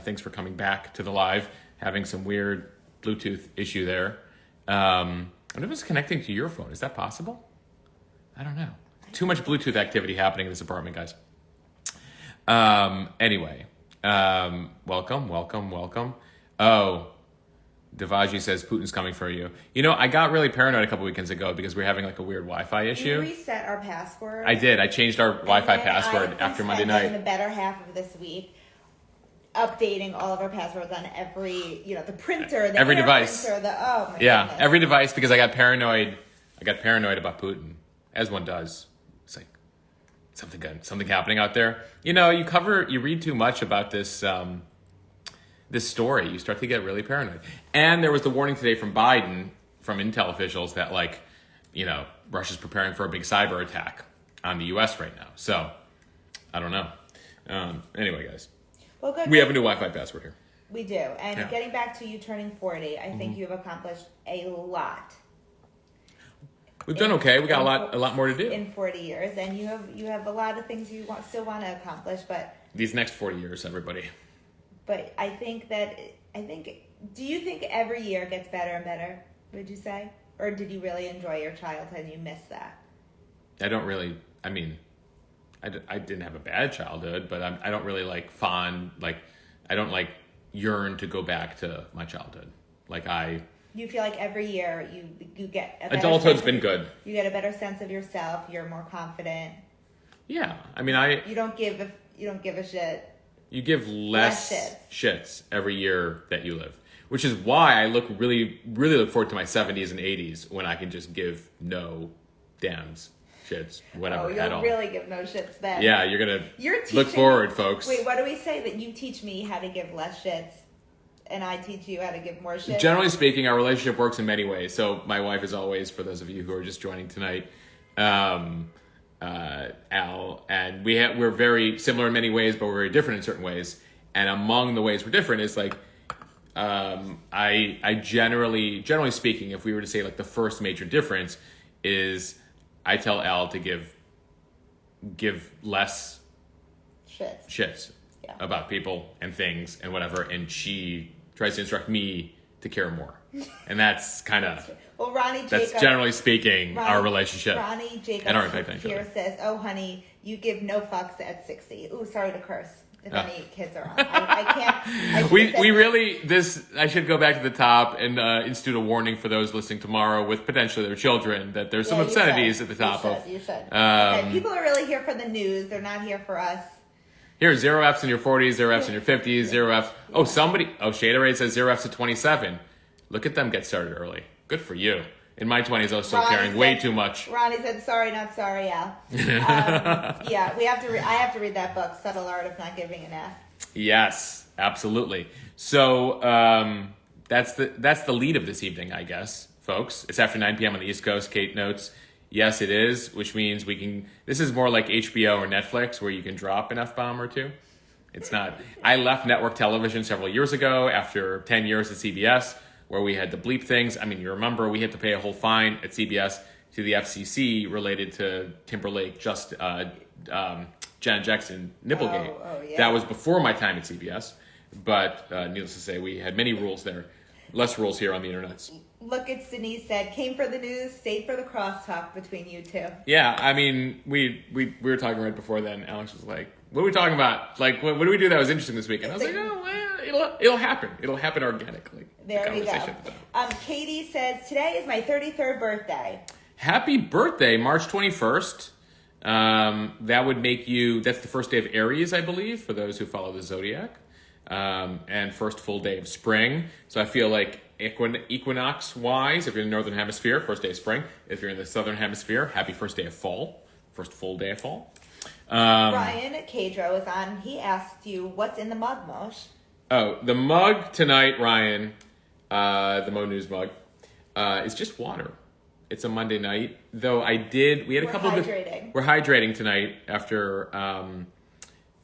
Thanks for coming back to the live. Having some weird Bluetooth issue there. I wonder if it's connecting to your phone. Is that possible? I don't know. Too much Bluetooth activity happening in this apartment, guys. Anyway, welcome. Oh, Devaji says Putin's coming for you. You know, I got really paranoid a couple weekends ago because we were having like a weird Wi-Fi issue. We reset our password. I did. I changed our Wi-Fi password after Monday night. In the better half of this week, updating all of our passwords on every, the printer, the every device, printer, goodness. Every device, because I got paranoid. I got paranoid about Putin, as one does. It's like something happening out there. You know, you read too much about this this story, you start to get really paranoid. And there was the warning today from Biden, from intel officials, that Russia's preparing for a big cyber attack on the U.S. right now. So I don't know. Anyway, guys. Well, good. We have a new Wi-Fi password here. We do. And getting back to you turning 40, I think you have accomplished a lot. We've done okay. We got a lot more to do in 40 years, and you have a lot of things you still want to accomplish. But these next 40 years, everybody. But I think, do you think every year gets better and better? Would you say, or did you really enjoy your childhood and you miss that? I don't really. I mean, I didn't have a bad childhood, but I don't really I don't yearn to go back to my childhood. You feel like every year you get a adulthood's been good. You get a better sense of yourself. You're more confident. Yeah, I mean, you don't give a shit. You give less shits every year that you live, which is why I really look forward to my 70s and 80s when I can just give no dams, shits, whatever at all. You'll really give no shits then. Yeah, you're look forward, folks. Wait, what do we say? That you teach me how to give less shits, and I teach you how to give more shits? Generally speaking, our relationship works in many ways. So my wife is always, for those of you who are just joining tonight, Al, and we're very similar in many ways, but we're very different in certain ways. And among the ways we're different is I generally speaking, if we were to say the first major difference is I tell Al to give less shits about people and things and whatever, and she tries to instruct me to care more. And that's kind of that's generally speaking our relationship. Ronnie Jacobs here says, "Oh, honey, you give no fucks at 60." Ooh, sorry to curse. If any kids are on, I can't. I should go back to the top and institute a warning for those listening tomorrow with potentially their children that there's some obscenities at the top You should. Okay, people are really here for the news. They're not here for us. Here, 0 Fs in your 40s, 0 Fs in your 50s, 0 Fs. Oh, Shada Ray says 0 Fs at 27. Look at them get started early. Good for you. In my 20s, I was still caring way too much. Ronnie said, "Sorry, not sorry, Al." Yeah, I have to read that book, Subtle Art of Not Giving an F. Yes, absolutely. So that's the lead of this evening, I guess, folks. It's after 9 p.m. on the East Coast. Kate notes, yes, it is, which means we can. This is more like HBO or Netflix, where you can drop an F-bomb or two. It's not. I left network television several years ago after 10 years at CBS, where we had to bleep things. I mean, you remember we had to pay a whole fine at CBS to the FCC related to Timberlake, Janet Jackson, Nipplegate. Yeah. That was before my time at CBS, but needless to say, we had many rules there. Less rules here on the internets. Look at Denise said, "Came for the news, stayed for the crosstalk between you two." Yeah, I mean, we were talking right before then. Alex was like, "What are we talking about? What do we do that was interesting this week?" And I was like, "Oh, well, it'll happen. It'll happen organically." There we go. Katie says, "Today is my 33rd birthday." Happy birthday, March 21st. That would make you. That's the first day of Aries, I believe, for those who follow the zodiac, and first full day of spring. So I feel like equinox-wise, if you're in the northern hemisphere, first day of spring. If you're in the southern hemisphere, happy first day of fall, first full day of fall. Brian Cadro is on. He asked you, "What's in the mug, Mosh?" Oh, the mug tonight, Ryan, the Mo News mug, is just water. It's a Monday night, though we had a couple hydrating. We're hydrating tonight after,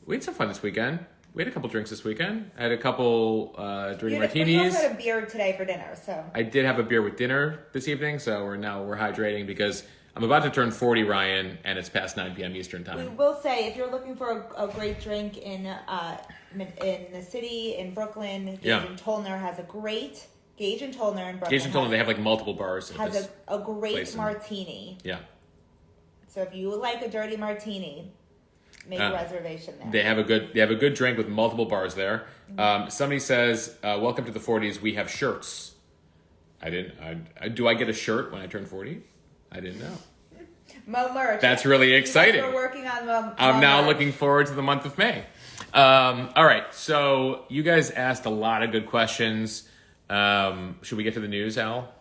we had some fun this weekend. We had a couple drinks this weekend. I had a couple dirty martinis. You also had a beer today for dinner, so. I did have a beer with dinner this evening, so we're hydrating because I'm about to turn 40, Ryan, and it's past 9 p.m. Eastern time. We will say, if you're looking for a great drink in in the city, in Brooklyn. Gage and Tollner has a great... Gage and Tollner in Brooklyn. Gage and Tollner, they have like multiple bars. Has a great martini. Yeah. So if you would like a dirty martini, make a reservation there. They have a good drink with multiple bars there. Somebody says, "Welcome to the 40s. We have shirts." Do I get a shirt when I turn 40? I didn't know. Mo merch. That's really exciting. We're working on Mo I'm now merch. looking forward to the month of May. All right, so you guys asked a lot of good questions. Should we get to the news, Al?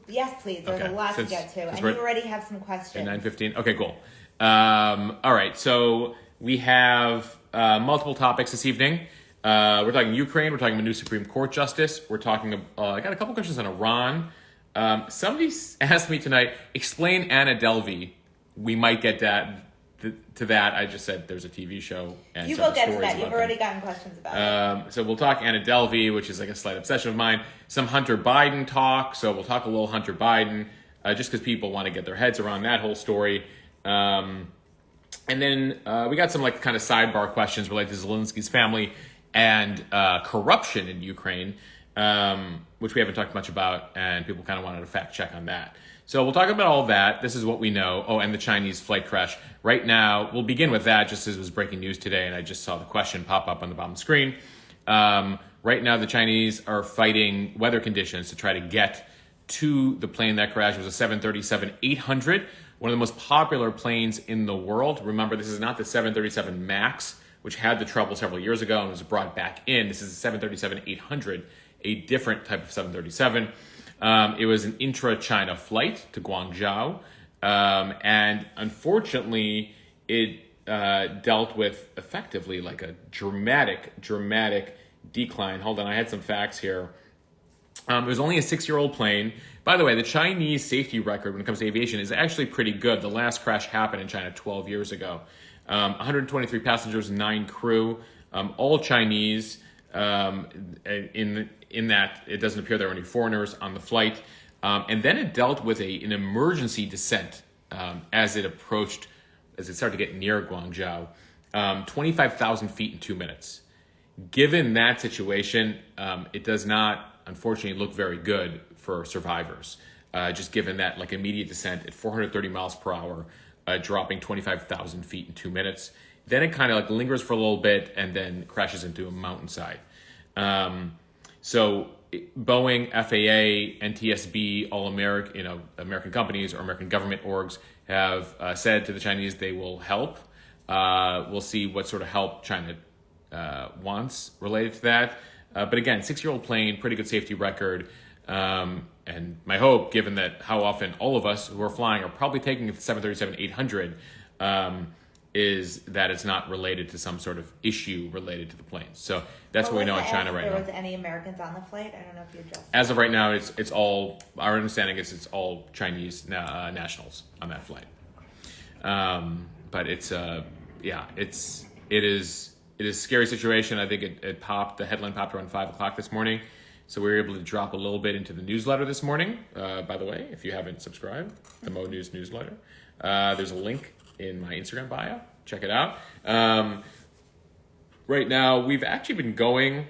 Yes, please. There's a lot to get to. And you already have some questions. At 9:15? Okay, cool. All right, so we have multiple topics this evening. We're talking Ukraine. We're talking about new Supreme Court justice. We're talking. I got a couple questions on Iran. Somebody asked me tonight, explain Anna Delvey. We might get to that. I just said there's a TV show. And you will get to that. You've already gotten questions about it. So we'll talk Anna Delvey, which is like a slight obsession of mine. Some Hunter Biden talk. So we'll talk a little Hunter Biden, just because people want to get their heads around that whole story. And then we got some like kind of sidebar questions related to Zelensky's family and corruption in Ukraine, which we haven't talked much about, and people kind of wanted a fact check on that. So we'll talk about all that. This is what we know. Oh, and the Chinese flight crash. Right now, we'll begin with that just as it was breaking news today, and I just saw the question pop up on the bottom screen. Right now, the Chinese are fighting weather conditions to try to get to the plane that crashed. It was a 737-800, one of the most popular planes in the world. Remember, this is not the 737 MAX, which had the trouble several years ago and was brought back in. This is a 737-800, a different type of 737. It was an intra-China flight to Guangzhou, and unfortunately, it dealt with effectively like a dramatic decline. Hold on, I had some facts here. It was only a 6-year-old plane. By the way, the Chinese safety record when it comes to aviation is actually pretty good. The last crash happened in China 12 years ago. 123 passengers, 9 crew, all Chinese. In that, it doesn't appear there were any foreigners on the flight. And then it dealt with an emergency descent as it started to get near Guangzhou, 25,000 feet in 2 minutes. Given that situation, it does not, unfortunately, look very good for survivors. Just given that like immediate descent at 430 miles per hour, dropping 25,000 feet in 2 minutes. Then it kind of like lingers for a little bit and then crashes into a mountainside. So Boeing, FAA, NTSB, all American companies or American government orgs have said to the Chinese they will help. We'll see what sort of help China wants related to that. But again, 6-year-old plane, pretty good safety record. And my hope, given that how often all of us who are flying are probably taking the 737-800, is that it's not related to some sort of issue related to the planes. So that's what we know in China right now. There was any Americans on the flight? I don't know if you addressed that. As of right now, it's all, our understanding is it's all Chinese nationals on that flight. But it is a scary situation. I think it popped, the headline popped around 5 o'clock this morning. So we were able to drop a little bit into the newsletter this morning. By the way, if you haven't subscribed, the Mo News newsletter, there's a link in my Instagram bio. Check it out. Right now, we've actually been going,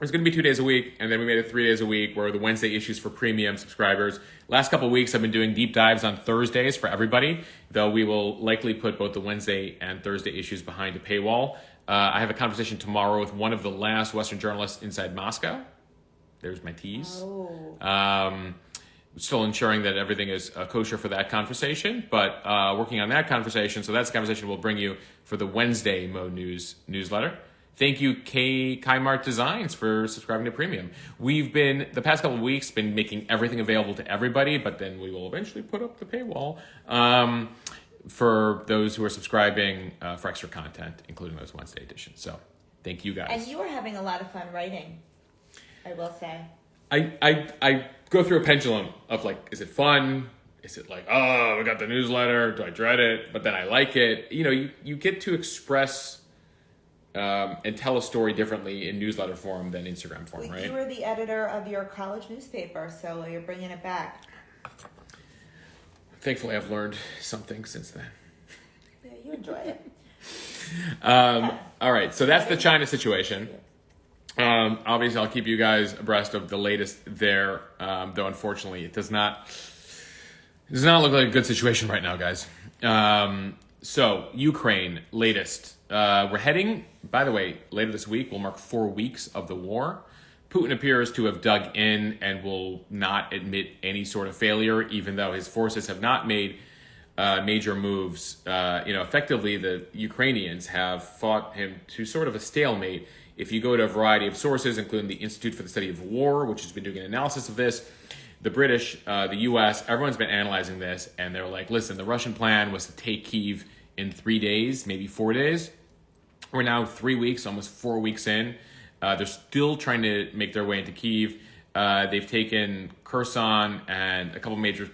it's going to be 2 days a week, and then we made it 3 days a week, where the Wednesday issues for premium subscribers. Last couple of weeks, I've been doing deep dives on Thursdays for everybody, though we will likely put both the Wednesday and Thursday issues behind a paywall. I have a conversation tomorrow with one of the last Western journalists inside Moscow. There's my tease. Still ensuring that everything is kosher for that conversation, but working on that conversation. So that's the conversation we'll bring you for the Wednesday Mo News newsletter. Thank you, Kmart Designs, for subscribing to Premium. We've been, the past couple of weeks, been making everything available to everybody, but then we will eventually put up the paywall for those who are subscribing for extra content, including those Wednesday editions. So thank you guys. And you were having a lot of fun writing, I will say. I go through a pendulum of like, is it fun? Is it like, oh, we got the newsletter, do I dread it? But then I like it. You know, you get to express and tell a story differently in newsletter form than Instagram form, right? You were the editor of your college newspaper, so you're bringing it back. Thankfully, I've learned something since then. Yeah, you enjoy it. All right, so that's the China situation. Obviously, I'll keep you guys abreast of the latest there, though unfortunately it does not look like a good situation right now, guys. So, Ukraine, latest. We're heading, by the way, later this week, we'll mark 4 weeks of the war. Putin appears to have dug in and will not admit any sort of failure, even though his forces have not made major moves. Effectively, the Ukrainians have fought him to sort of a stalemate. If you go to a variety of sources, including the Institute for the Study of War, which has been doing an analysis of this, the British, the U.S., everyone's been analyzing this, and they're like, listen, the Russian plan was to take Kyiv in 3 days, maybe 4 days. We're now 3 weeks, almost 4 weeks in. They're still trying to make their way into Kyiv. They've taken Kherson and a couple major,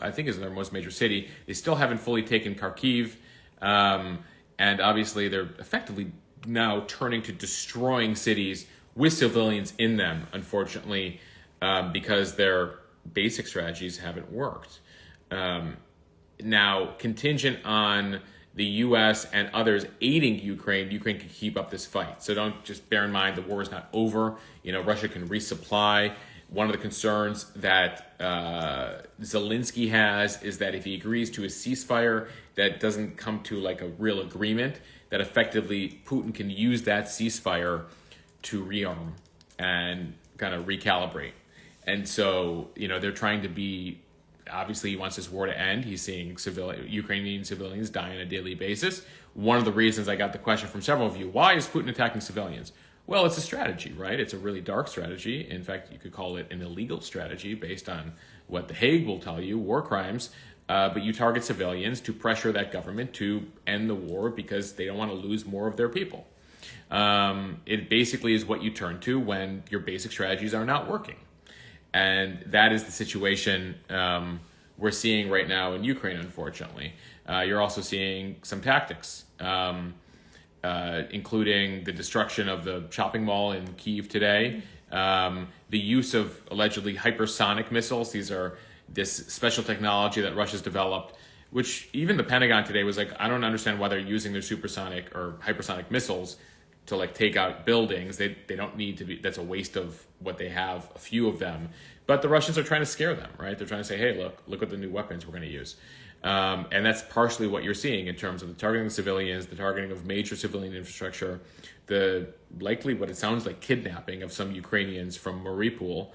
I think is their most major city. They still haven't fully taken Kharkiv. And obviously they're effectively now turning to destroying cities with civilians in them, unfortunately, because their basic strategies haven't worked. Now, contingent on the U.S. and others aiding Ukraine can keep up this fight. So don't just bear in mind the war is not over. Russia can resupply. One of the concerns that Zelensky has is that if he agrees to a ceasefire that doesn't come to like a real agreement, that effectively Putin can use that ceasefire to rearm and kind of recalibrate. And so, they're trying to be, obviously he wants this war to end. He's seeing Ukrainian civilians die on a daily basis. One of the reasons I got the question from several of you, why is Putin attacking civilians? Well, it's a strategy, right? It's a really dark strategy. In fact, you could call it an illegal strategy based on what The Hague will tell you, war crimes. But you target civilians to pressure that government to end the war because they don't want to lose more of their people. It basically is what you turn to when your basic strategies are not working. And that is the situation we're seeing right now in Ukraine, unfortunately. You're also seeing some tactics, including the destruction of the shopping mall in Kyiv today, the use of allegedly hypersonic missiles. These are this special technology that Russia's developed, which even the Pentagon today was like, I don't understand why they're using their supersonic or hypersonic missiles to like take out buildings. They don't need to be, that's a waste of what they have, a few of them. But the Russians are trying to scare them, right? They're trying to say, hey, look at the new weapons we're going to use. And that's partially what you're seeing in terms of the targeting of civilians, the targeting of major civilian infrastructure, the likely what it sounds like kidnapping of some Ukrainians from Mariupol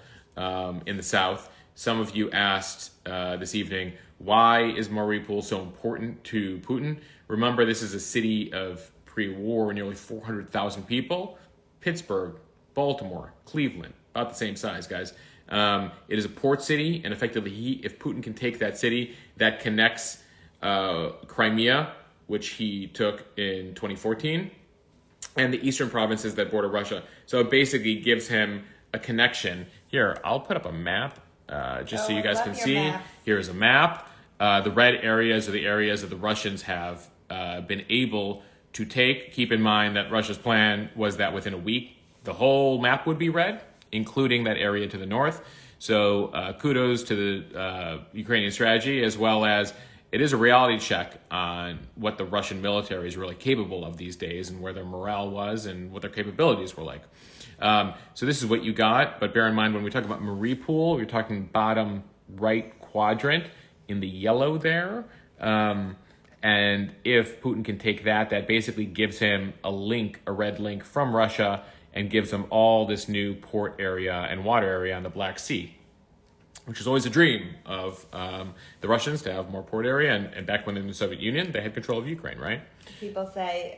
in the south. Some of you asked this evening, why is Mariupol so important to Putin? Remember, this is a city of pre-war, nearly 400,000 people. Pittsburgh, Baltimore, Cleveland, about the same size, guys. It is a port city, and effectively, if Putin can take that city, that connects Crimea, which he took in 2014, and the eastern provinces that border Russia. So it basically gives him a connection. Here, I'll put up a map so you guys can see. Map. Here's a map. The red areas are the areas that the Russians have been able to take. Keep in mind that Russia's plan was that within a week, the whole map would be red, including that area to the north. So kudos to the Ukrainian strategy, as well as it is a reality check on what the Russian military is really capable of these days and where their morale was and what their capabilities were like. So this is what you got, but bear in mind when we talk about Mariupol, you're talking bottom right quadrant in the yellow there. And if Putin can take that, that basically gives him a link, a red link from Russia, and gives them all this new port area and water area on the Black Sea, which is always a dream of the Russians to have more port area. And back when in the Soviet Union, they had control of Ukraine, right? People say,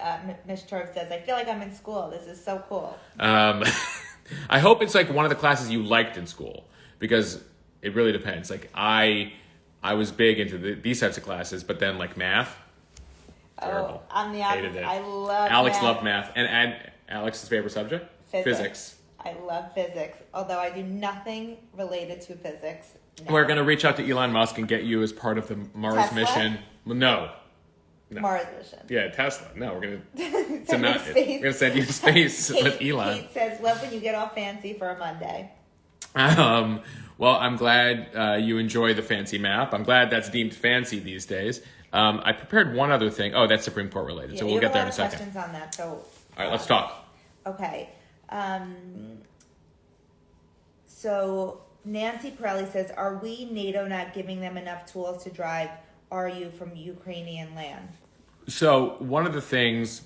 Ms. Torv says, I feel like I'm in school. This is so cool. I hope it's like one of the classes you liked in school, because it really depends. Like I was big into these types of classes, but then like math, terrible. On the opposite, I love Alex math. loved math. And Alex's favorite subject? Physics. I love physics, although I do nothing related to physics. No. We're going to reach out to Elon Musk and get you as part of the Mars Tesla? mission. No. Mars mission. Yeah, Tesla. No, we're going to we're going to send you to space with Elon. Kate says, love when you get all fancy for a Monday. Well, I'm glad you enjoy the fancy map. I'm glad that's deemed fancy these days. I prepared one other thing. Oh, that's Supreme Court related, so we'll get there in a second. Questions on that. So, all right, let's talk. Okay. So Nancy Pirelli says, "Are we NATO not giving them enough tools to drive RU from Ukrainian land?" So one of the things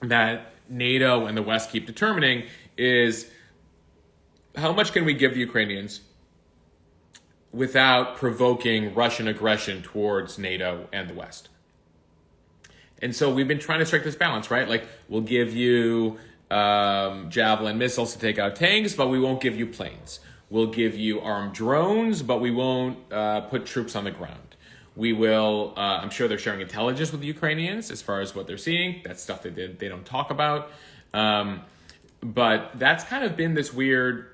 that NATO and the West keep determining is how much can we give the Ukrainians without provoking Russian aggression towards NATO and the West. And so we've been trying to strike this balance, right? Like, we'll give you Javelin missiles to take out tanks, but we won't give you planes. We'll give you armed drones, but we won't put troops on the ground. We will, I'm sure they're sharing intelligence with the Ukrainians as far as what they're seeing. That's stuff that they don't talk about. But that's kind of been this weird,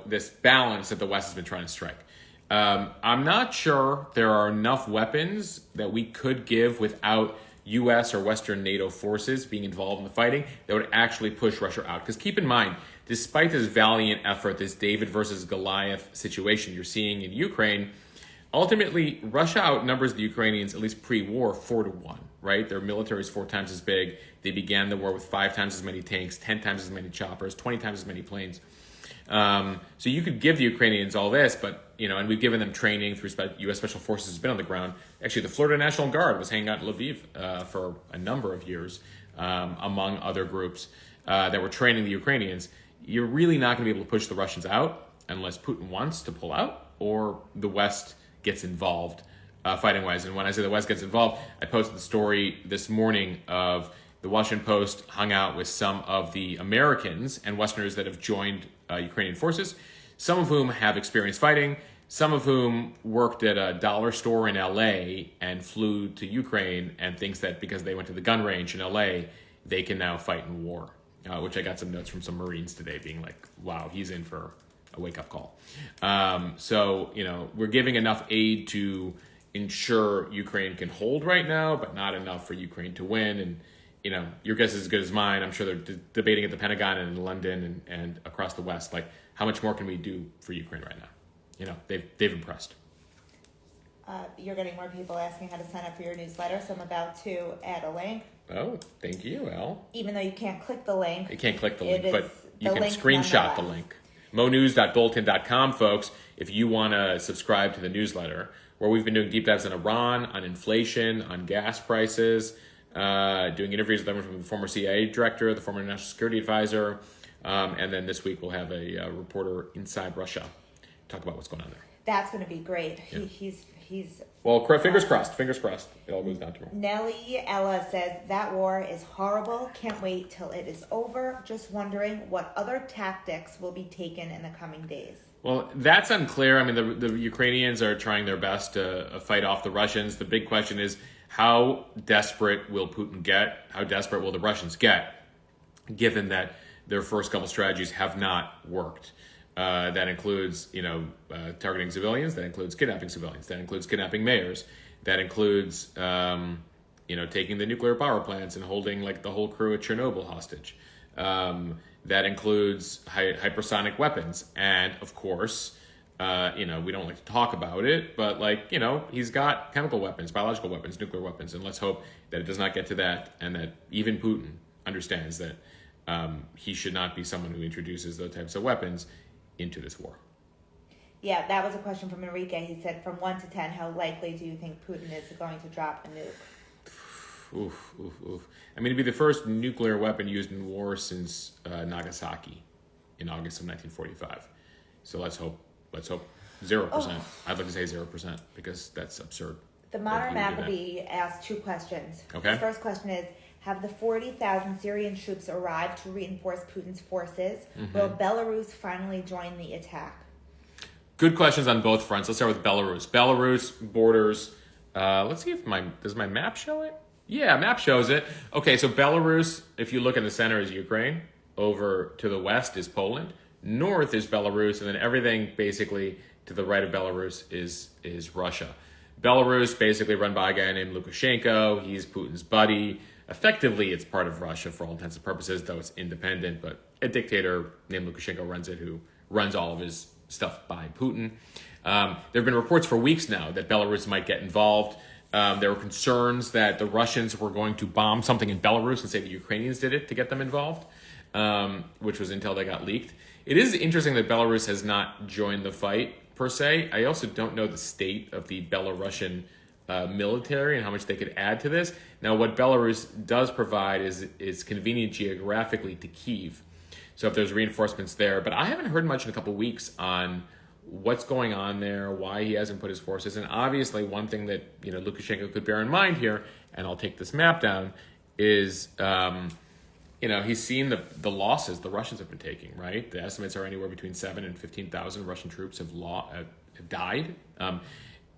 this balance that the West has been trying to strike. I'm not sure there are enough weapons that we could give without U.S. or Western NATO forces being involved in the fighting that would actually push Russia out. Because keep in mind, despite this valiant effort, this David versus Goliath situation you're seeing in Ukraine, ultimately, Russia outnumbers the Ukrainians, at least pre-war, 4-1, right? Their military is 4 times as big. They began the war with 5 times as many tanks, 10 times as many choppers, 20 times as many planes. So you could give the Ukrainians all this, but, and we've given them training through U.S. Special Forces has been on the ground. Actually, the Florida National Guard was hanging out in Lviv for a number of years, among other groups that were training the Ukrainians. You're really not going to be able to push the Russians out unless Putin wants to pull out or the West gets involved fighting-wise. And when I say the West gets involved, I posted the story this morning of the Washington Post hung out with some of the Americans and Westerners that have joined Ukrainian forces, some of whom have experience fighting, some of whom worked at a dollar store in LA and flew to Ukraine and thinks that because they went to the gun range in LA, they can now fight in war, which I got some notes from some Marines today being like, wow, he's in for a wake-up call. So, we're giving enough aid to ensure Ukraine can hold right now, but not enough for Ukraine to win. And, your guess is as good as mine. I'm sure they're debating at the Pentagon and in London and across the West, like, how much more can we do for Ukraine right now? They've impressed. You're getting more people asking how to sign up for your newsletter, so I'm about to add a link. Oh, thank you, Elle. Even though you can't click the link. You can't click the link, but you can screenshot the link. monews.bulletin.com, folks, if you want to subscribe to the newsletter, where we've been doing deep dives on Iran, on inflation, on gas prices, doing interviews with them from the former CIA director, the former national security advisor, and then this week we'll have a reporter inside Russia talk about what's going on there. That's going to be great. Yeah. He's well, fingers crossed. It all goes down tomorrow. Nellie Ella says, that war is horrible. Can't wait till it is over. Just wondering what other tactics will be taken in the coming days. Well, that's unclear. I mean, the Ukrainians are trying their best to fight off the Russians. The big question is, how desperate will Putin get? How desperate will the Russians get, given that their first couple strategies have not worked? That includes, targeting civilians. That includes kidnapping civilians. That includes kidnapping mayors. That includes, taking the nuclear power plants and holding like the whole crew at Chernobyl hostage. That includes hypersonic weapons. And of course, we don't like to talk about it, but he's got chemical weapons, biological weapons, nuclear weapons. And let's hope that it does not get to that, and that even Putin understands that he should not be someone who introduces those types of weapons into this war. Yeah, that was a question from Enrique. He said, from 1 to 10, how likely do you think Putin is going to drop a nuke? Oof. I mean, it'd be the first nuclear weapon used in war since Nagasaki in August of 1945. So let's hope 0%. Oh. I'd like to say 0% because that's absurd. The Modern Maccabee asked 2 questions. Okay. His first question is, have the 40,000 Syrian troops arrived to reinforce Putin's forces? Mm-hmm. Will Belarus finally join the attack? Good questions on both fronts. Let's start with Belarus. Belarus borders. Let's see if does my map show it? Yeah, map shows it. Okay, so Belarus, if you look in the center, is Ukraine. Over to the west is Poland. North is Belarus, and then everything basically to the right of Belarus is Russia. Belarus basically run by a guy named Lukashenko. He's Putin's buddy. Effectively, it's part of Russia for all intents and purposes, though it's independent. But a dictator named Lukashenko runs it, who runs all of his stuff by Putin. There have been reports for weeks now that Belarus might get involved. There were concerns that the Russians were going to bomb something in Belarus and say the Ukrainians did it to get them involved, which was until they got leaked. It is interesting that Belarus has not joined the fight, per se. I also don't know the state of the Belarusian military and how much they could add to this. Now, what Belarus does provide is convenient geographically to Kyiv. So if there's reinforcements there. But I haven't heard much in a couple weeks on what's going on there, why he hasn't put his forces. And obviously one thing that, Lukashenko could bear in mind here, and I'll take this map down, is, he's seen the losses the Russians have been taking, right? The estimates are anywhere between 7,000 and 15,000 Russian troops have died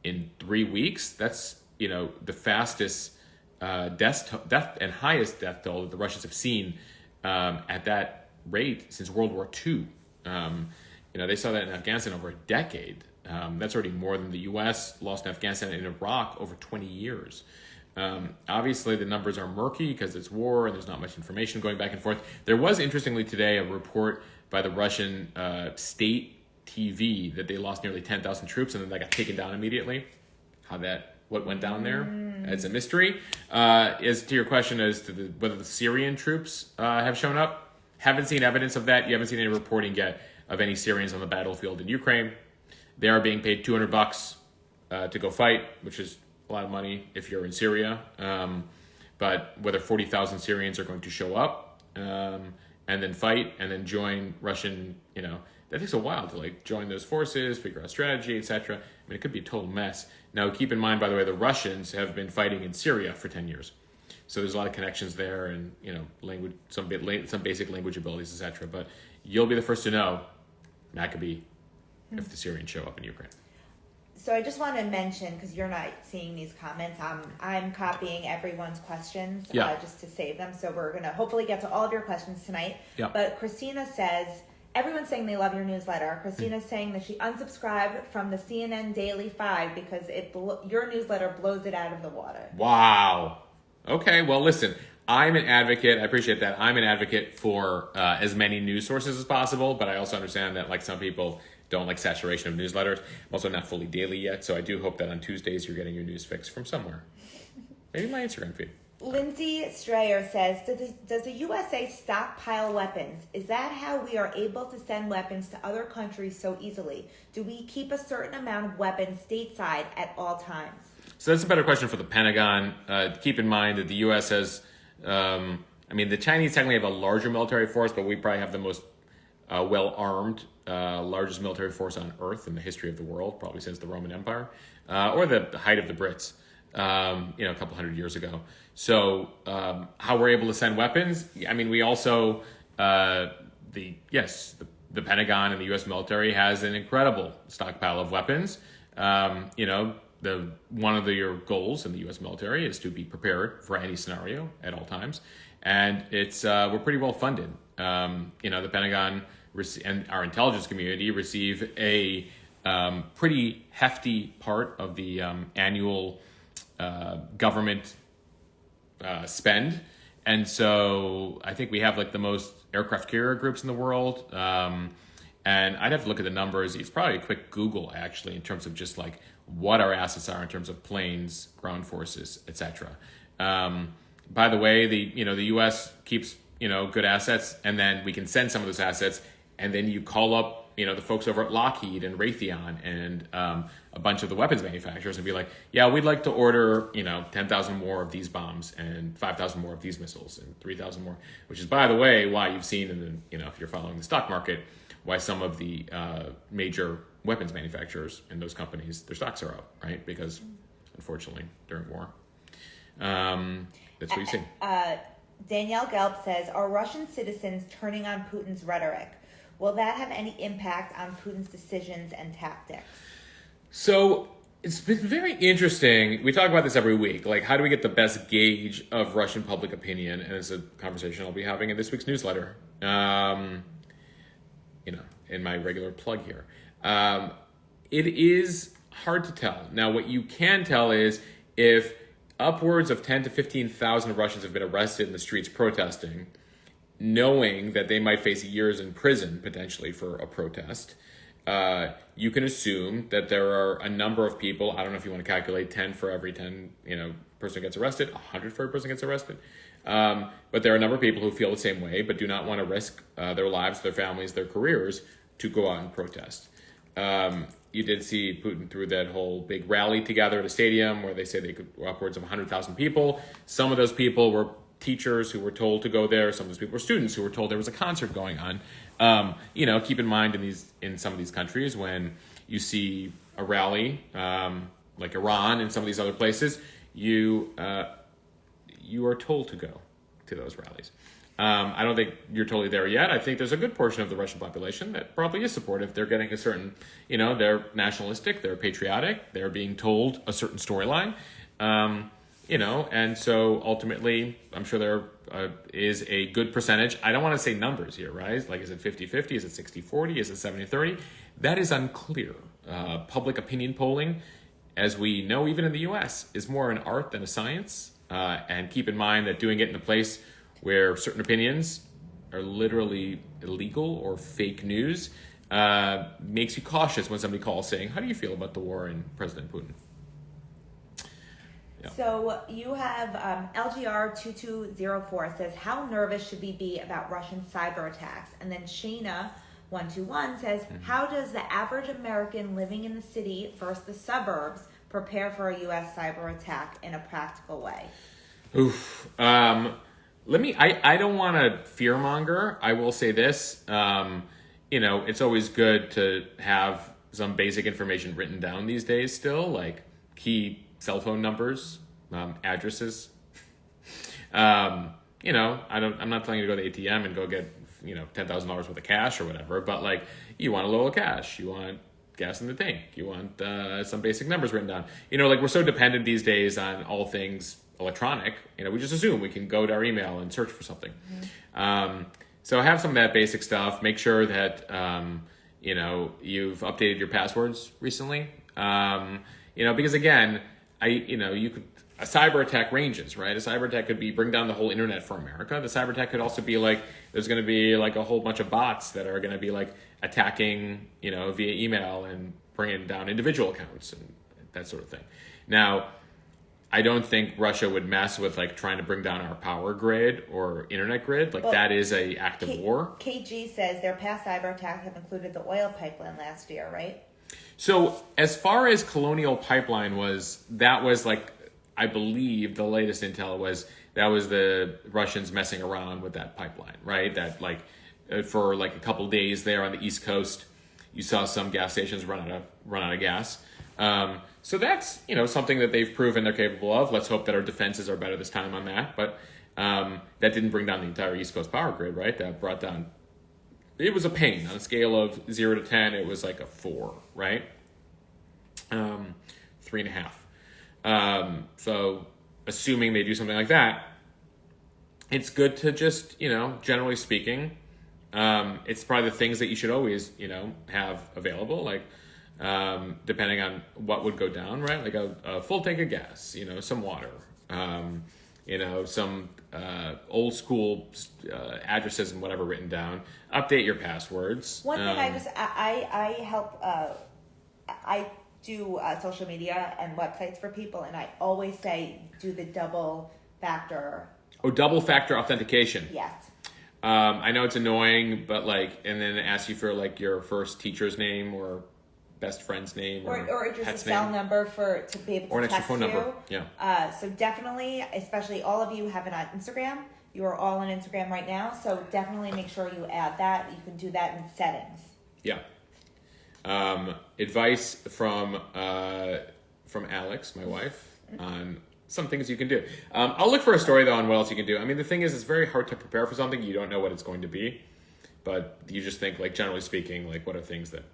in 3 weeks. That's, the fastest death and highest death toll that the Russians have seen at that rate since World War II. They saw that in Afghanistan over a decade. That's already more than the U.S. lost in Afghanistan and Iraq over 20 years. Obviously, the numbers are murky because it's war and there's not much information going back and forth. There was, interestingly, today a report by the Russian state TV that they lost nearly 10,000 troops and then they got taken down immediately. What went down there? It's a mystery. As to your question as to whether the Syrian troops have shown up, haven't seen evidence of that. You haven't seen any reporting yet of any Syrians on the battlefield in Ukraine. They are being paid $200 to go fight, which is a lot of money if you're in Syria. But whether 40,000 Syrians are going to show up and then fight and then join Russian, that takes a while to join those forces, figure out strategy, etc. I mean, it could be a total mess. Now, keep in mind, by the way, the Russians have been fighting in Syria for 10 years. So there's a lot of connections there and, language, some basic language abilities, etc. But you'll be the first to know, Maccabee, if the Syrians show up in Ukraine. So I just want to mention, because you're not seeing these comments, I'm copying everyone's questions just to save them. So we're going to hopefully get to all of your questions tonight. Yeah. But Christina says, everyone's saying they love your newsletter. Christina's saying that she unsubscribed from the CNN Daily 5 because your newsletter blows it out of the water. Wow. Okay, well, listen, I'm an advocate. I appreciate that. I'm an advocate for as many news sources as possible, but I also understand that some people don't like saturation of newsletters. I'm also not fully daily yet, so I do hope that on Tuesdays you're getting your news fix from somewhere. Maybe my Instagram feed. Lindsay Strayer says, does the USA stockpile weapons? Is that how we are able to send weapons to other countries so easily? Do we keep a certain amount of weapons stateside at all times? So that's a better question for the Pentagon. Keep in mind that the U.S. has, the Chinese technically have a larger military force, but we probably have the most well-armed, largest military force on Earth in the history of the world, probably since the Roman Empire, or the height of the Brits, a couple hundred years ago. So how we're able to send weapons, we also, the Pentagon and the U.S. military has an incredible stockpile of weapons. One of your goals in the U.S. military is to be prepared for any scenario at all times, and it's we're pretty well funded. The Pentagon and our intelligence community receive a pretty hefty part of the annual government spend, and so I think we have the most aircraft carrier groups in the world. And I'd have to look at the numbers. It's probably a quick Google, actually, in terms of just what our assets are in terms of planes, ground forces, etc. By the way, the U.S. keeps good assets, and then we can send some of those assets, and then you call up the folks over at Lockheed and Raytheon and a bunch of the weapons manufacturers and be like, yeah, we'd like to order 10,000 more of these bombs and 5,000 more of these missiles and 3,000 more. Which is, by the way, why you've seen if you're following the stock market, why some of the major weapons manufacturers in those companies, their stocks are up, right? Because, unfortunately, during war. That's what you see. Danielle Gelb says, are Russian citizens turning on Putin's rhetoric? Will that have any impact on Putin's decisions and tactics? So it's been very interesting. We talk about this every week. How do we get the best gauge of Russian public opinion? And it's a conversation I'll be having in this week's newsletter. In my regular plug here. It is hard to tell. Now, what you can tell is if upwards of 10 to 15,000 Russians have been arrested in the streets protesting, knowing that they might face years in prison potentially for a protest, you can assume that there are a number of people. I don't know if you want to calculate 10 for every 10, person gets arrested, 100 for every person gets arrested. But there are a number of people who feel the same way, but do not want to risk their lives, their families, their careers to go out and protest. You did see Putin threw that whole big rally together at a stadium where they say they could upwards of 100,000 people. Some of those people were teachers who were told to go there. Some of those people were students who were told there was a concert going on. Keep in mind in some of these countries when you see a rally like Iran and some of these other places, you are told to go to those rallies. I don't think you're totally there yet. I think there's a good portion of the Russian population that probably is supportive. They're getting a certain, they're nationalistic, they're patriotic, they're being told a certain storyline. And so ultimately, I'm sure there is a good percentage. I don't want to say numbers here, right? Like, is it 50-50? Is it 60-40? Is it 70-30? That is unclear. Public opinion polling, as we know, even in the U.S., is more an art than a science. And keep in mind that doing it in a place where certain opinions are literally illegal or fake news makes you cautious when somebody calls saying, how do you feel about the war and President Putin? Yeah. So you have LGR2204 says, how nervous should we be about Russian cyber attacks? And then Shayna121 says, how does the average American living in the city versus the suburbs prepare for a U.S. cyber attack in a practical way? Oof. I don't want to fearmonger. I will say this, it's always good to have some basic information written down these days still, like key cell phone numbers, addresses. I'm not telling you to go to the ATM and go get, $10,000 worth of cash or whatever, but like, you want a little cash, you want gas in the tank, you want some basic numbers written down. We're so dependent these days on all things electronic, we just assume we can go to our email and search for something. So have some of that basic stuff. Make sure that, you've updated your passwords recently. Because again, a cyber attack ranges, right? A cyber attack could be bring down the whole internet for America. The cyber attack could also be like, there's going to be like a whole bunch of bots that are going to be like attacking, via email and bringing down individual accounts and that sort of thing. Now, I don't think Russia would mess with like trying to bring down our power grid or internet grid. Like, that is a act of war. KG says their past cyber attacks have included the oil pipeline last year, right? So as far as Colonial Pipeline that was like, I believe the latest intel was the Russians messing around with that pipeline, right? That like for like a couple days there on the East Coast, you saw some gas stations run out of gas. So that's, something that they've proven they're capable of. Let's hope that our defenses are better this time on that. But that didn't bring down the entire East Coast power grid, right? That brought down, it was a pain. On a scale of 0 to 10, it was like a 4, right? 3.5. So assuming they do something like that, it's good to just, generally speaking, it's probably the things that you should always, have available, like, depending on what would go down, right? Like a full tank of gas, some water, some old school addresses and whatever written down. Update your passwords. One thing I help, I do social media and websites for people, and I always say do the double factor. Oh, double factor authentication. Yes. I know it's annoying, but and then it asks you for your first teacher's name or best friend's name or just a cell number to be able to or an extra text phone you. number. Yeah. So definitely, especially all of you have it on Instagram. You are all on Instagram right now, so definitely make sure you add that. You can do that in settings. Yeah. Advice from Alex, my wife, on some things you can do. I'll look for a story though on what else you can do. I mean, the thing is, it's very hard to prepare for something you don't know what it's going to be, but you just think generally speaking, what are things that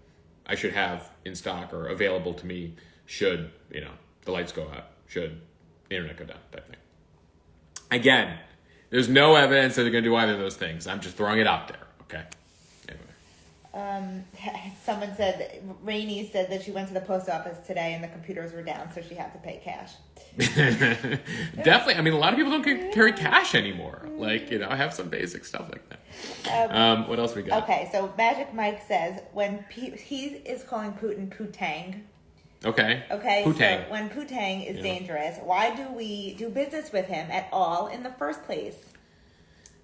I should have in stock or available to me should, the lights go out, should the internet go down, type thing. Again, there's no evidence that they're going to do either of those things. I'm just throwing it out there, okay? Anyway. Someone said, Rainey said that she went to the post office today and the computers were down, so she had to pay cash. Definitely. I mean, a lot of people don't carry cash anymore. Like, I have some basic stuff like that. What else we got? Okay, so Magic Mike says when he is calling Putin Putang. Okay. Putang. So when Putang is dangerous, why do we do business with him at all in the first place?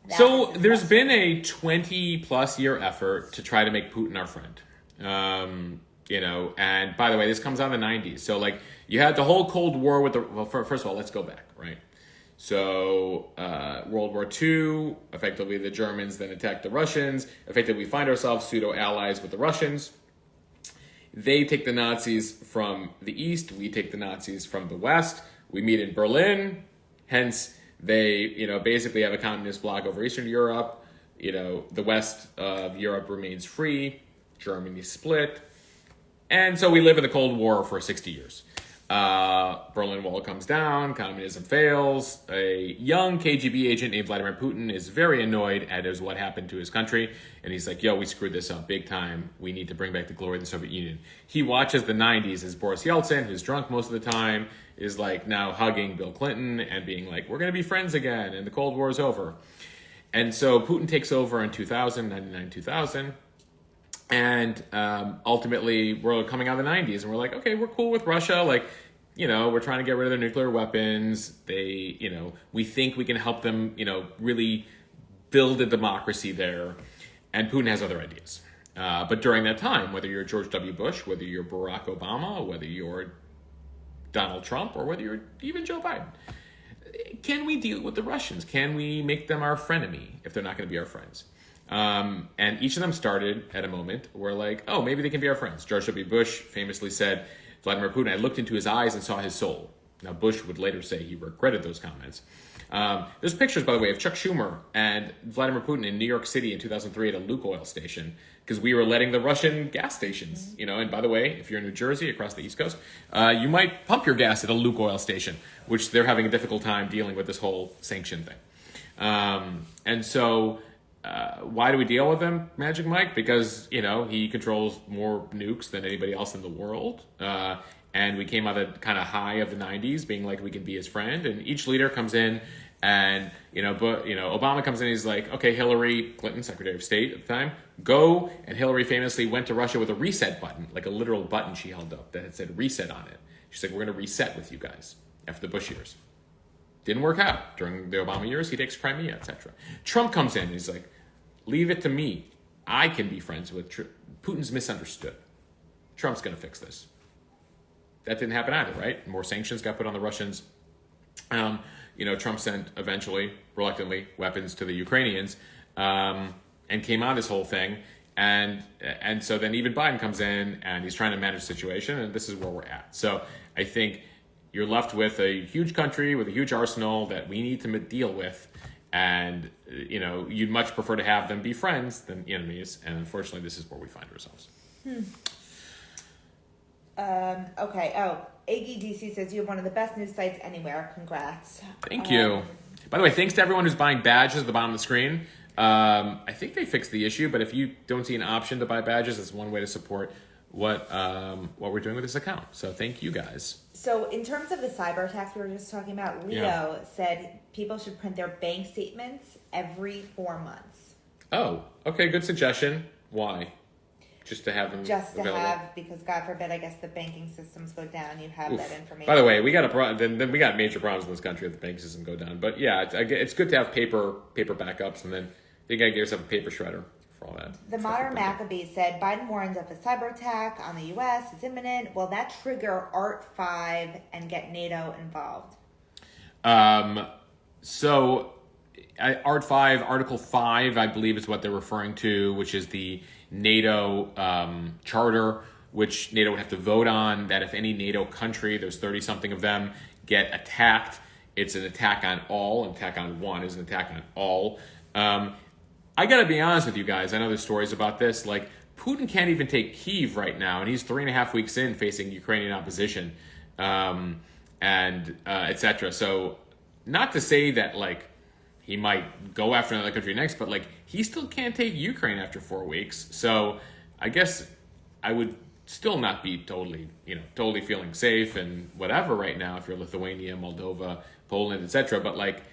So there's been a 20-plus year effort to try to make Putin our friend. And by the way, this comes out in the 90s. So, like, you had the whole Cold War with first of all, let's go back, right? So, World War II, effectively the Germans then attacked the Russians. Effectively, we find ourselves pseudo-allies with the Russians. They take the Nazis from the East. We take the Nazis from the West. We meet in Berlin. Hence, they, basically have a communist bloc over Eastern Europe. The West of Europe remains free. Germany split. And so we live in the Cold War for 60 years. Berlin Wall comes down, communism fails. A young KGB agent named Vladimir Putin is very annoyed at what happened to his country. And he's like, we screwed this up big time. We need to bring back the glory of the Soviet Union. He watches the 90s as Boris Yeltsin, who's drunk most of the time, is like now hugging Bill Clinton and being like, we're going to be friends again, and the Cold War is over. And so Putin takes over in 99, 2000. And ultimately, we're coming out of the 90s, and we're like, okay, we're cool with Russia. Like, we're trying to get rid of their nuclear weapons. They, we think we can help them, really build a democracy there. And Putin has other ideas. But during that time, whether you're George W. Bush, whether you're Barack Obama, whether you're Donald Trump, or whether you're even Joe Biden, can we deal with the Russians? Can we make them our frenemy if they're not going to be our friends? And each of them started at a moment where like, oh, maybe they can be our friends. George W. Bush famously said, Vladimir Putin, I looked into his eyes and saw his soul. Now, Bush would later say he regretted those comments. There's pictures, by the way, of Chuck Schumer and Vladimir Putin in New York City in 2003 at a Lukoil station because we were letting the Russian gas stations, and by the way, if you're in New Jersey across the East Coast, you might pump your gas at a Lukoil station, which they're having a difficult time dealing with this whole sanction thing. And so why do we deal with him, Magic Mike? Because, he controls more nukes than anybody else in the world. And we came out of the kind of high of the 90s being like, we can be his friend. And each leader comes in and, Obama comes in and he's like, okay, Hillary Clinton, Secretary of State at the time, go. And Hillary famously went to Russia with a reset button, like a literal button she held up that had said reset on it. She's like, we're going to reset with you guys after the Bush years. Didn't work out. During the Obama years, he takes Crimea, etc. Trump comes in and he's like, leave it to me. I can be friends with Putin's misunderstood. Trump's going to fix this. That didn't happen either, right? More sanctions got put on the Russians. Trump sent eventually, reluctantly, weapons to the Ukrainians and came out of this whole thing. And so then even Biden comes in and he's trying to manage the situation, and this is where we're at. So I think you're left with a huge country with a huge arsenal that we need to deal with. And, you'd much prefer to have them be friends than enemies. And unfortunately, this is where we find ourselves. Okay. Oh, AGDC says you have one of the best news sites anywhere. Congrats. Thank you. By the way, thanks to everyone who's buying badges at the bottom of the screen. I think they fixed the issue, but if you don't see an option to buy badges, it's one way to support what we're doing with this account. So thank you guys. So in terms of the cyber attacks we were just talking about, Leo said people should print their bank statements every 4 months. Oh, okay. Good suggestion. Why? Just to have them available? Because God forbid, I guess the banking systems go down. You have that information. By the way, we got then we got major problems in this country if the banking system go down. But yeah, it's good to have paper backups, and then you got to get yourself a paper shredder for all that. The Modern Maccabee said Biden warns of a cyber attack on the U.S. is imminent. Will that trigger Art 5 and get NATO involved? So Art 5, Article 5, I believe is what they're referring to, which is the NATO charter, which NATO would have to vote on, that if any NATO country, there's 30-something of them, get attacked, it's an attack on all. An attack on one is an attack on all. I got to be honest with you guys. I know there's stories about this. Like, Putin can't even take Kyiv right now, and he's 3.5 weeks in facing Ukrainian opposition, and etc. So, not to say that, like, he might go after another country next, but, like, he still can't take Ukraine after 4 weeks. So, I guess I would still not be totally feeling safe and whatever right now if you're Lithuania, Moldova, Poland, etc. But like,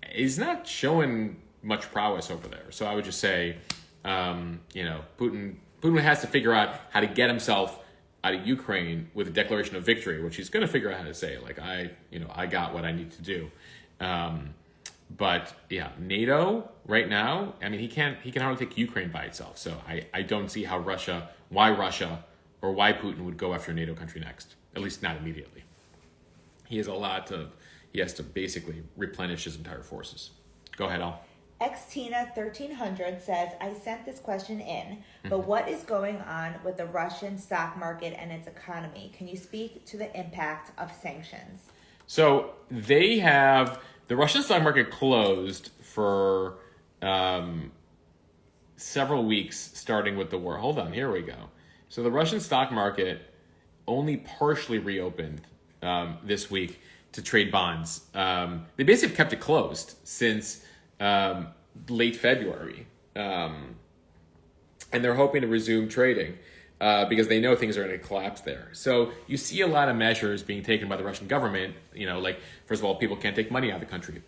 he's not showing much prowess over there. So I would just say, Putin has to figure out how to get himself out of Ukraine with a declaration of victory, which he's going to figure out how to say, like, I got what I need to do. But yeah, NATO right now, I mean, he can hardly take Ukraine by itself. So I don't see why Russia or why Putin would go after a NATO country next, at least not immediately. He has to basically replenish his entire forces. Go ahead, Al. Xtina1300 says, I sent this question in, but what is going on with the Russian stock market and its economy? Can you speak to the impact of sanctions? So the Russian stock market closed for several weeks starting with the war. Hold on, here we go. So the Russian stock market only partially reopened this week to trade bonds. They basically kept it closed since late February. And they're hoping to resume trading because they know things are going to collapse there. So you see a lot of measures being taken by the Russian government. Like, first of all, people can't take money out of the country.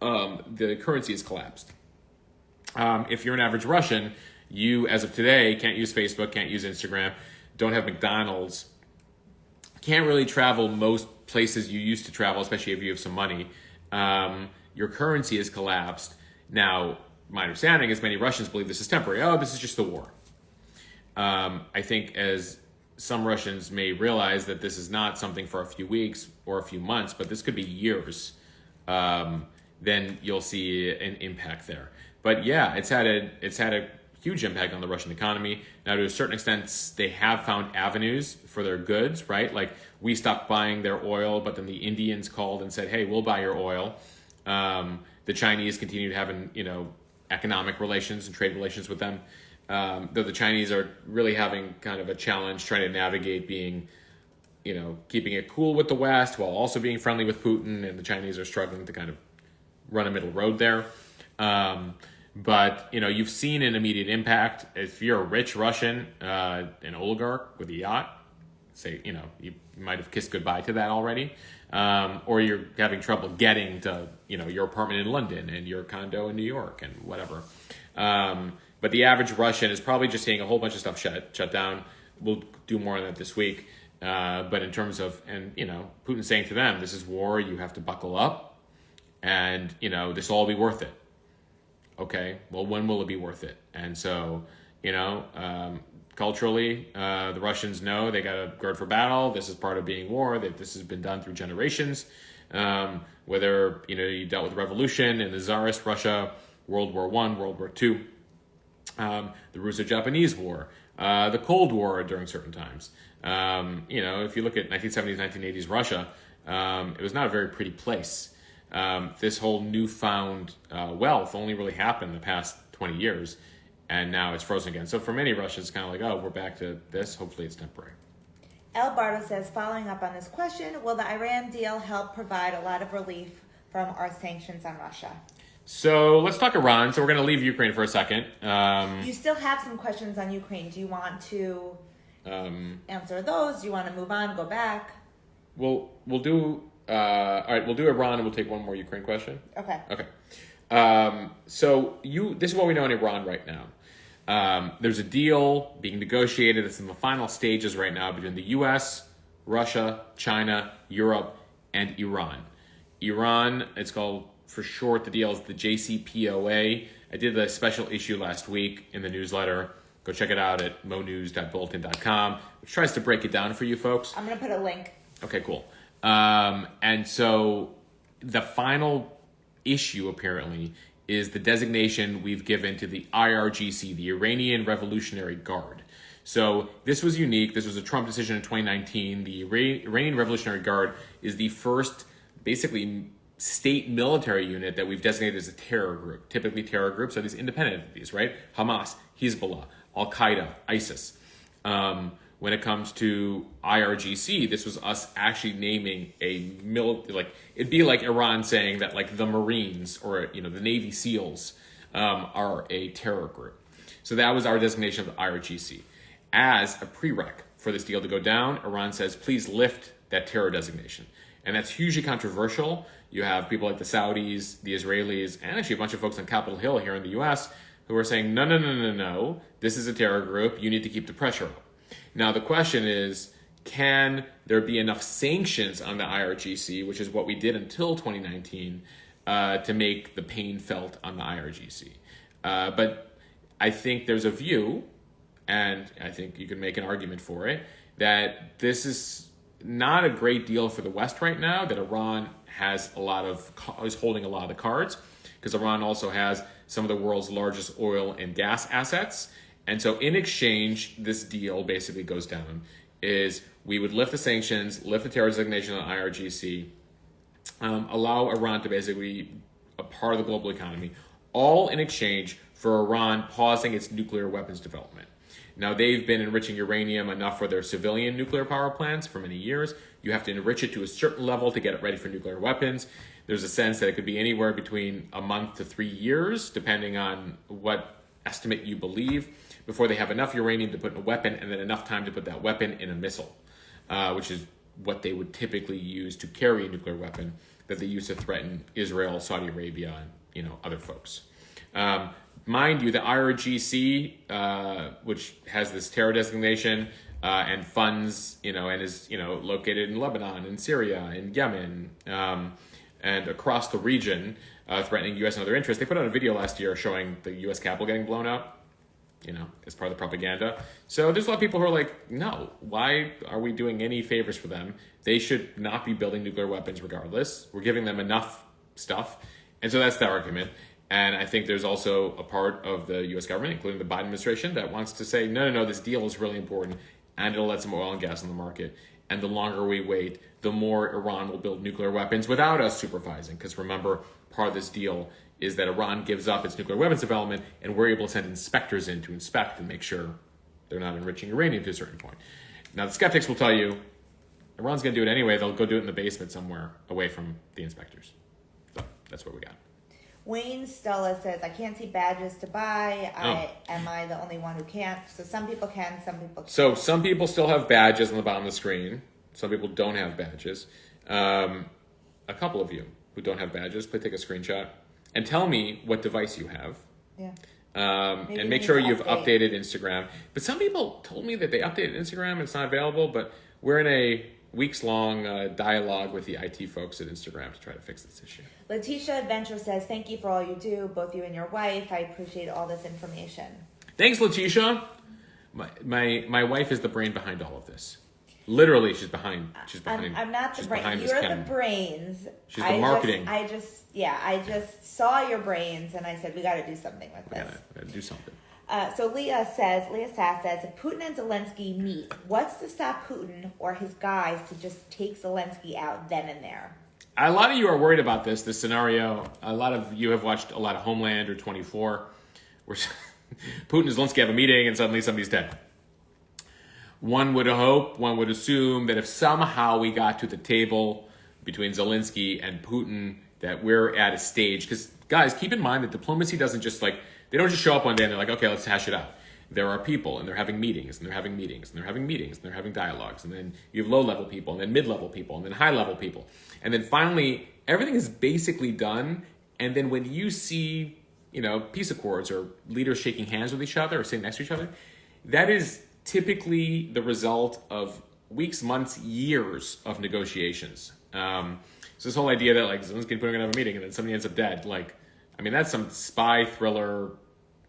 The currency has collapsed. If you're an average Russian, you, as of today, can't use Facebook, can't use Instagram, don't have McDonald's, can't really travel most places you used to travel, especially if you have some money. Your currency has collapsed. Now, my understanding is many Russians believe this is temporary. Oh, this is just the war. I think as some Russians may realize that this is not something for a few weeks or a few months, but this could be years, then you'll see an impact there. But yeah, it's had a huge impact on the Russian economy. Now, to a certain extent, they have found avenues for their goods, right? Like, we stopped buying their oil, but then the Indians called and said, hey, we'll buy your oil. The Chinese continue to have economic relations and trade relations with them. Though the Chinese are really having kind of a challenge trying to navigate being, keeping it cool with the West while also being friendly with Putin, and the Chinese are struggling to kind of run a middle road there. But, you've seen an immediate impact. If you're a rich Russian, an oligarch with a yacht, say, you might have kissed goodbye to that already. Or you're having trouble getting to, your apartment in London and your condo in New York and whatever. But the average Russian is probably just seeing a whole bunch of stuff shut down. We'll do more on that this week. But in terms of, Putin saying to them, this is war, you have to buckle up, and, this will all be worth it. Okay, well, when will it be worth it? And so, culturally, the Russians know they got to gird for battle. This is part of being war. That this has been done through generations. Whether you dealt with revolution in the Tsarist Russia, World War I, World War II, the Russo-Japanese War, the Cold War during certain times. If you look at 1970s, 1980s Russia, it was not a very pretty place. This whole newfound wealth only really happened in the past 20 years. And now it's frozen again. So for many Russians, it's kind of like, oh, we're back to this. Hopefully it's temporary. El Bardo says, following up on this question, will the Iran deal help provide a lot of relief from our sanctions on Russia? So let's talk Iran. So we're going to leave Ukraine for a second. You still have some questions on Ukraine. Do you want to answer those? Do you want to move on, go back? We'll do... all right, we'll do Iran and we'll take one more Ukraine question. Okay. So this is what we know in Iran right now. There's a deal being negotiated. It's in the final stages right now between the U.S., Russia, China, Europe, and Iran. Iran, it's called, for short, the deal is the JCPOA. I did a special issue last week in the newsletter. Go check it out at monews.bulletin.com, which tries to break it down for you folks. I'm going to put a link. Okay, cool. And so the final issue, apparently, is the designation we've given to the IRGC, the Iranian Revolutionary Guard. So this was unique. This was a Trump decision in 2019. The Iranian Revolutionary Guard is the first, basically, state military unit that we've designated as a terror group. Typically, terror groups are these independent entities, right? Hamas, Hezbollah, Al-Qaeda, ISIS. When it comes to IRGC, this was us actually naming a it'd be like Iran saying that, like, the Marines or the Navy SEALs are a terror group. So that was our designation of the IRGC. As a prereq for this deal to go down, Iran says, please lift that terror designation. And that's hugely controversial. You have people like the Saudis, the Israelis, and actually a bunch of folks on Capitol Hill here in the US who are saying, no, this is a terror group. You need to keep the pressure up. Now, the question is, can there be enough sanctions on the IRGC, which is what we did until 2019, to make the pain felt on the IRGC? But I think there's a view, and I think you can make an argument for it, that this is not a great deal for the West right now, that Iran is holding a lot of the cards, because Iran also has some of the world's largest oil and gas assets. And so in exchange, this deal basically goes down, is we would lift the sanctions, lift the terror designation on IRGC, allow Iran to basically be a part of the global economy, all in exchange for Iran pausing its nuclear weapons development. Now, they've been enriching uranium enough for their civilian nuclear power plants for many years. You have to enrich it to a certain level to get it ready for nuclear weapons. There's a sense that it could be anywhere between a month to 3 years, depending on what estimate you believe, before they have enough uranium to put in a weapon and then enough time to put that weapon in a missile, which is what they would typically use to carry a nuclear weapon that they use to threaten Israel, Saudi Arabia, and other folks. Mind you, the IRGC, which has this terror designation and funds, and is located in Lebanon, in Syria, in Yemen, and across the region, threatening U.S. and other interests. They put out a video last year showing the U.S. Capitol getting blown up, as part of the propaganda. So there's a lot of people who are like, no, why are we doing any favors for them? They should not be building nuclear weapons regardless. We're giving them enough stuff. And so that's the argument. And I think there's also a part of the U.S. government, including the Biden administration, that wants to say, no, this deal is really important, and it'll let some oil and gas on the market. And the longer we wait, the more Iran will build nuclear weapons without us supervising. Because remember, part of this deal is that Iran gives up its nuclear weapons development, and we're able to send inspectors in to inspect and make sure they're not enriching uranium to a certain point. Now, the skeptics will tell you, Iran's going to do it anyway. They'll go do it in the basement somewhere away from the inspectors. So that's what we got. Wayne Stella says, I can't see badges to buy. Am I the only one who can't? So some people can, some people can't. So some people still have badges on the bottom of the screen. Some people don't have badges. A couple of you who don't have badges, please take a screenshot and tell me what device you have. Yeah. And make sure you've updated Instagram. But some people told me that they updated Instagram and it's not available, but we're in a weeks-long dialogue with the IT folks at Instagram to try to fix this issue. Leticia Adventure says, thank you for all you do, both you and your wife. I appreciate all this information. Thanks, Leticia. My wife is the brain behind all of this. Literally, she's behind. I'm not the brain. You're the brains. She's the marketing. I just saw your brains and I said, we got to do something with this. We got to do something. So Leah Sass says, if Putin and Zelensky meet, what's to stop Putin or his guys to just take Zelensky out then and there? A lot of you are worried about this scenario. A lot of you have watched a lot of Homeland or 24, where Putin and Zelensky have a meeting and suddenly somebody's dead. One would assume that if somehow we got to the table between Zelensky and Putin, that we're at a stage. Because, guys, keep in mind that diplomacy doesn't just they don't just show up one day and they're like, okay, let's hash it out. There are people, and they're having meetings, and they're having meetings, and they're having meetings, and they're having dialogues. And then you have low-level people, and then mid-level people, and then high-level people. And then finally, everything is basically done. And then when you see, peace accords or leaders shaking hands with each other or sitting next to each other, that is typically the result of weeks, months, years of negotiations. So this whole idea that Zelensky and Putin are going to have a meeting and then somebody ends up dead, that's some spy thriller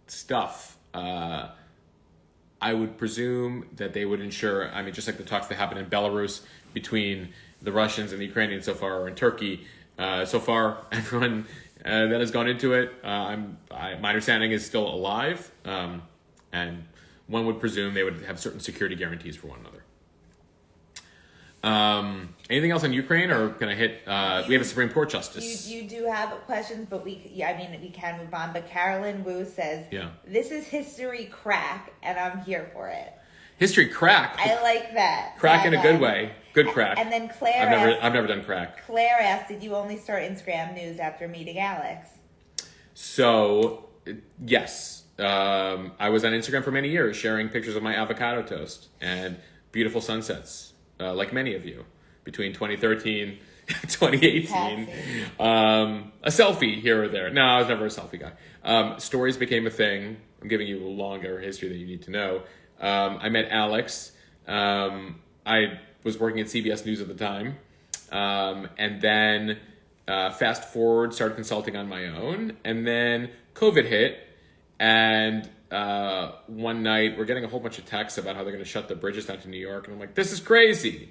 stuff. I would presume that they would ensure, just like the talks that happened in Belarus between the Russians and the Ukrainians so far, or in Turkey, so far, everyone that has gone into it, my understanding is still alive, and one would presume they would have certain security guarantees for one another. Anything else on Ukraine, or can I hit? We have a Supreme Court justice. You do have questions, but we can move on. But Carolyn Wu says, this is history crack, and I'm here for it. History crack. I like that. Crack in a good way. Good crack. And then Claire I've never done crack. Claire asked, did you only start Instagram news after meeting Alex? So, yes. I was on Instagram for many years sharing pictures of my avocado toast and beautiful sunsets, like many of you, between 2013 and 2018. A selfie here or there. No, I was never a selfie guy. Stories became a thing. I'm giving you a longer history than you need to know. I met Alex. I was working at CBS News at the time. And then fast forward, started consulting on my own. And then COVID hit. And one night, we're getting a whole bunch of texts about how they're going to shut the bridges down to New York. And I'm like, this is crazy.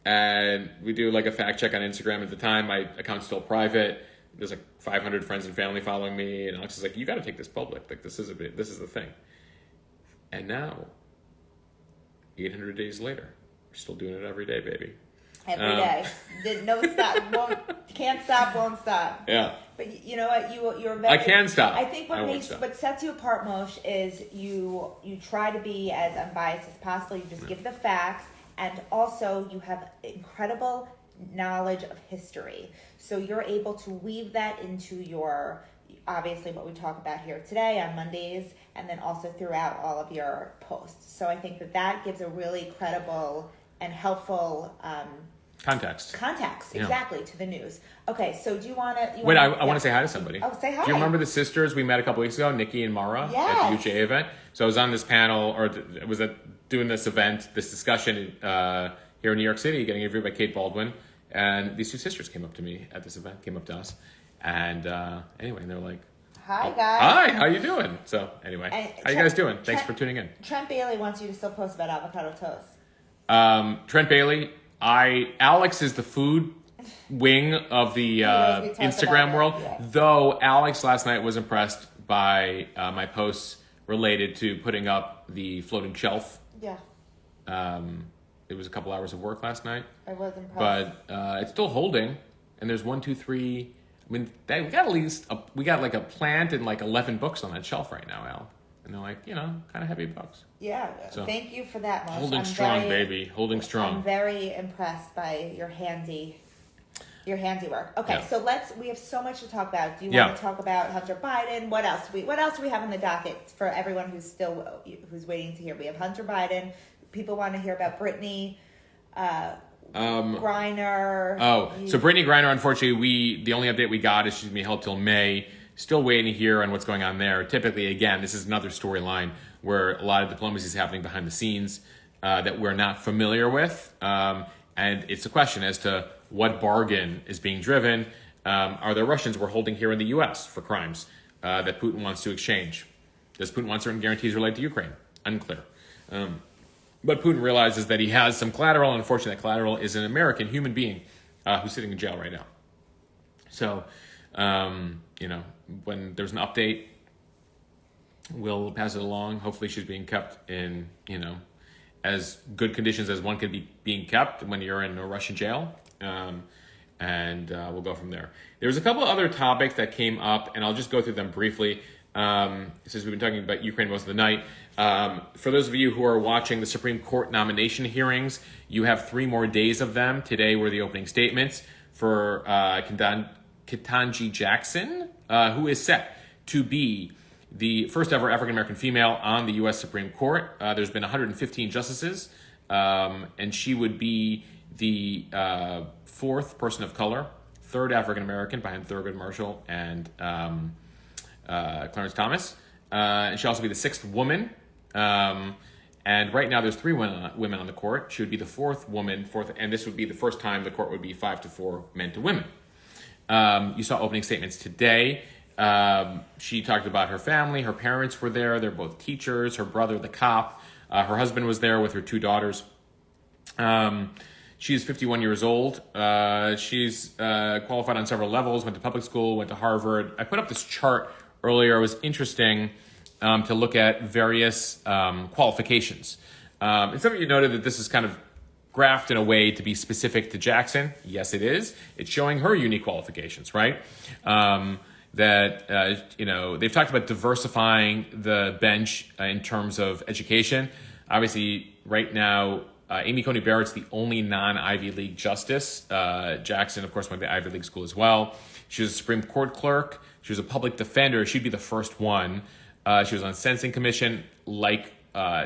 And we do like a fact check on Instagram. At the time, my account's still private. There's like 500 friends and family following me. And Alex is like, you got to take this public. Like, this is the thing. And now, 800 days later, we're still doing it every day, baby. Every day. No stop. Can't stop, won't stop. Yeah. But you know what? You're very, I can stop. I think what sets you apart, Mosh, is you try to be as unbiased as possible. You just give the facts, and also you have incredible knowledge of history. So you're able to weave that into your, obviously what we talk about here today on Mondays, and then also throughout all of your posts. So I think that gives a really credible and helpful context, exactly, to the news. Okay, so do you want to... Wait, I want to say hi to somebody. Oh, say hi. Do you remember the sisters we met a couple weeks ago, Nikki and Mara, yes, at the UJA event? So I was on this panel, or was doing this event, this discussion here in New York City, getting interviewed by Kate Baldwin, and these two sisters came up to me at this event, came up to us, and anyway, and they were like, hi, guys. Hi, how you doing? So anyway, how you guys doing? Thanks for tuning in. Trent Bailey wants you to still post about avocado toast. Trent Bailey, Alex is the food wing of the Instagram world, though Alex last night was impressed by my posts related to putting up the floating shelf. Yeah. It was a couple hours of work last night. I was impressed. But it's still holding, and there's 1, 2, 3... I mean, we got like a plant and like 11 books on that shelf right now, Al. And they're like, kind of heavy books. Yeah, so, thank you for that, Mosh. Holding strong, baby. Holding strong. I'm very impressed by your handiwork. Okay, so we have so much to talk about. Do you want to talk about Hunter Biden? What else do we have on the docket for everyone who's waiting to hear? We have Hunter Biden. People want to hear about Brittany. Griner. So Brittany Griner, unfortunately, the only update we got is she's going to be held till May. Still waiting to hear on what's going on there. Typically, again, this is another storyline where a lot of diplomacy is happening behind the scenes that we're not familiar with. And it's a question as to what bargain is being driven. Are there Russians we're holding here in the U.S. for crimes that Putin wants to exchange? Does Putin want certain guarantees related to Ukraine? Unclear. But Putin realizes that he has some collateral, and unfortunately that collateral is an American human being who's sitting in jail right now. So, when there's an update, we'll pass it along. Hopefully she's being kept in, as good conditions as one could be being kept when you're in a Russian jail. And we'll go from there. There was a couple other topics that came up, and I'll just go through them briefly. Since we've been talking about Ukraine most of the night, for those of you who are watching the Supreme Court nomination hearings, you have 3 more days of them. Today were the opening statements for Ketanji Jackson, who is set to be the first ever African-American female on the U.S. Supreme Court. There's been 115 justices, and she would be the 4th person of color, 3rd African-American behind Thurgood Marshall and Clarence Thomas. And she'll also be the 6th woman. And right now there's 3 women on the court. She would be the 4th woman, and this would be the first time the court would be 5-4 men to women. You saw opening statements today. She talked about her family. Her parents were there. They're both teachers. Her brother, the cop. Her husband was there with her 2 daughters. She's 51 years old. She's qualified on several levels, went to public school, went to Harvard. I put up this chart earlier. It was interesting to look at various qualifications. And some of you noted that this is kind of graphed in a way to be specific to Jackson. Yes, it is. It's showing her unique qualifications, right? They've talked about diversifying the bench in terms of education. Obviously, right now, Amy Coney Barrett's the only non-Ivy League justice. Jackson, of course, went to Ivy League school as well. She was a Supreme Court clerk. She was a public defender. She'd be the first one. She was on Sentencing Commission, like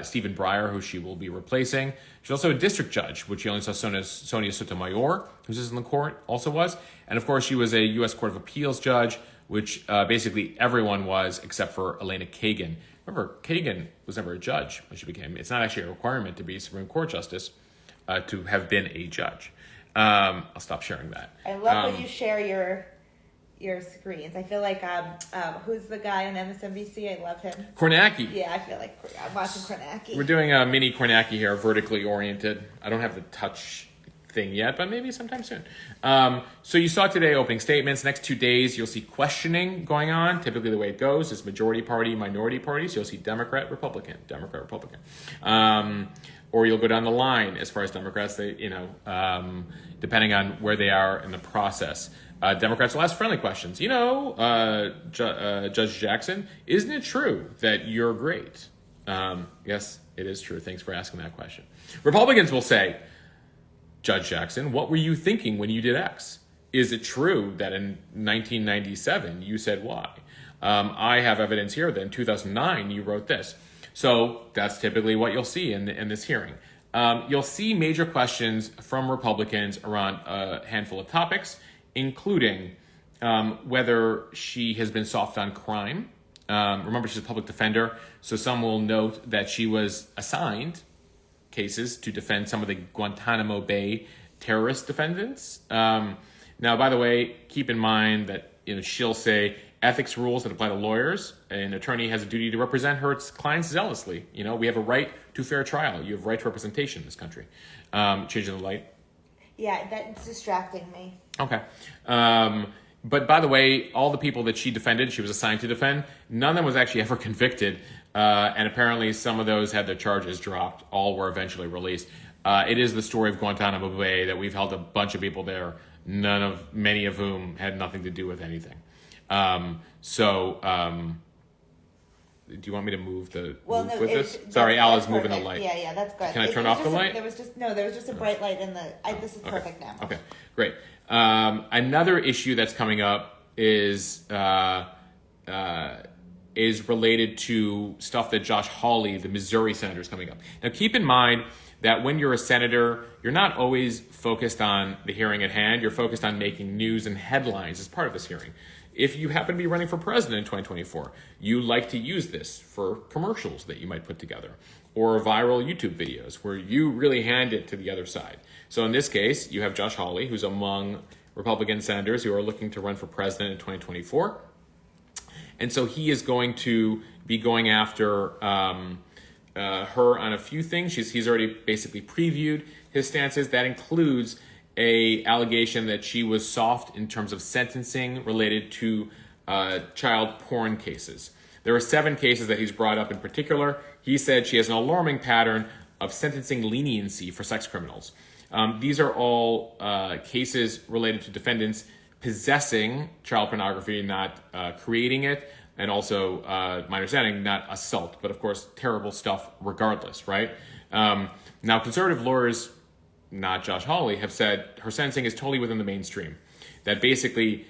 Stephen Breyer, who she will be replacing. She's also a district judge, which you only saw Sonia Sotomayor, who's in the court, also was. And of course, she was a U.S. Court of Appeals judge, which basically everyone was except for Elena Kagan. Remember, Kagan was never a judge when she became. It's not actually a requirement to be a Supreme Court justice to have been a judge. I'll stop sharing that. I love when you share your screens. I feel like who's the guy on MSNBC? I love him. Kornacki. Yeah, I feel like I'm watching Kornacki. We're doing a mini Kornacki here, vertically oriented. I don't have the touch thing yet, but maybe sometime soon. So you saw today opening statements. Next 2 days, you'll see questioning going on. Typically, the way it goes is majority party, minority parties. You'll see Democrat, Republican, Democrat, Republican. Or you'll go down the line as far as Democrats, depending on where they are in the process. Democrats will ask friendly questions. Judge Jackson, isn't it true that you're great? Yes, it is true. Thanks for asking that question. Republicans will say, Judge Jackson, what were you thinking when you did X? Is it true that in 1997 you said Y? I have evidence here that in 2009 you wrote this. So that's typically what you'll see in this hearing. You'll see major questions from Republicans around a handful of topics, including whether she has been soft on crime. Remember, she's a public defender, so some will note that she was assigned cases to defend some of the Guantanamo Bay terrorist defendants. Now, by the way, keep in mind that she'll say ethics rules that apply to lawyers. An attorney has a duty to represent her clients zealously. We have a right to fair trial. You have right to representation in this country. Changing the light. Yeah, that's distracting me. Okay. But by the way, all the people that she defended, she was assigned to defend, none of them was actually ever convicted. And apparently some of those had their charges dropped. All were eventually released. It is the story of Guantanamo Bay that we've held a bunch of people there, many of whom had nothing to do with anything. Do you want me to move with this? Sorry, Al is moving the light. Yeah, that's good. Can I turn off the light? There was just a bright light in the. This is perfect now. Okay, great. Another issue that's coming up is related to stuff that Josh Hawley, the Missouri senator, is coming up. Now, keep in mind that when you're a senator, you're not always focused on the hearing at hand. You're focused on making news and headlines as part of this hearing. If you happen to be running for president in 2024, you like to use this for commercials that you might put together or viral YouTube videos where you really hand it to the other side. So in this case, you have Josh Hawley, who's among Republican senators who are looking to run for president in 2024. And so he is going to be going after her on a few things. He's already basically previewed his stances. That includes a allegation that she was soft in terms of sentencing related to child porn cases. There are 7 cases that he's brought up in particular. He said she has an alarming pattern of sentencing leniency for sex criminals. These are all cases related to defendants possessing child pornography, not creating it, and also, my understanding, not assault, but of course, terrible stuff regardless, right? Now, conservative lawyers, not Josh Hawley, have said her sentencing is totally within the mainstream. That basically,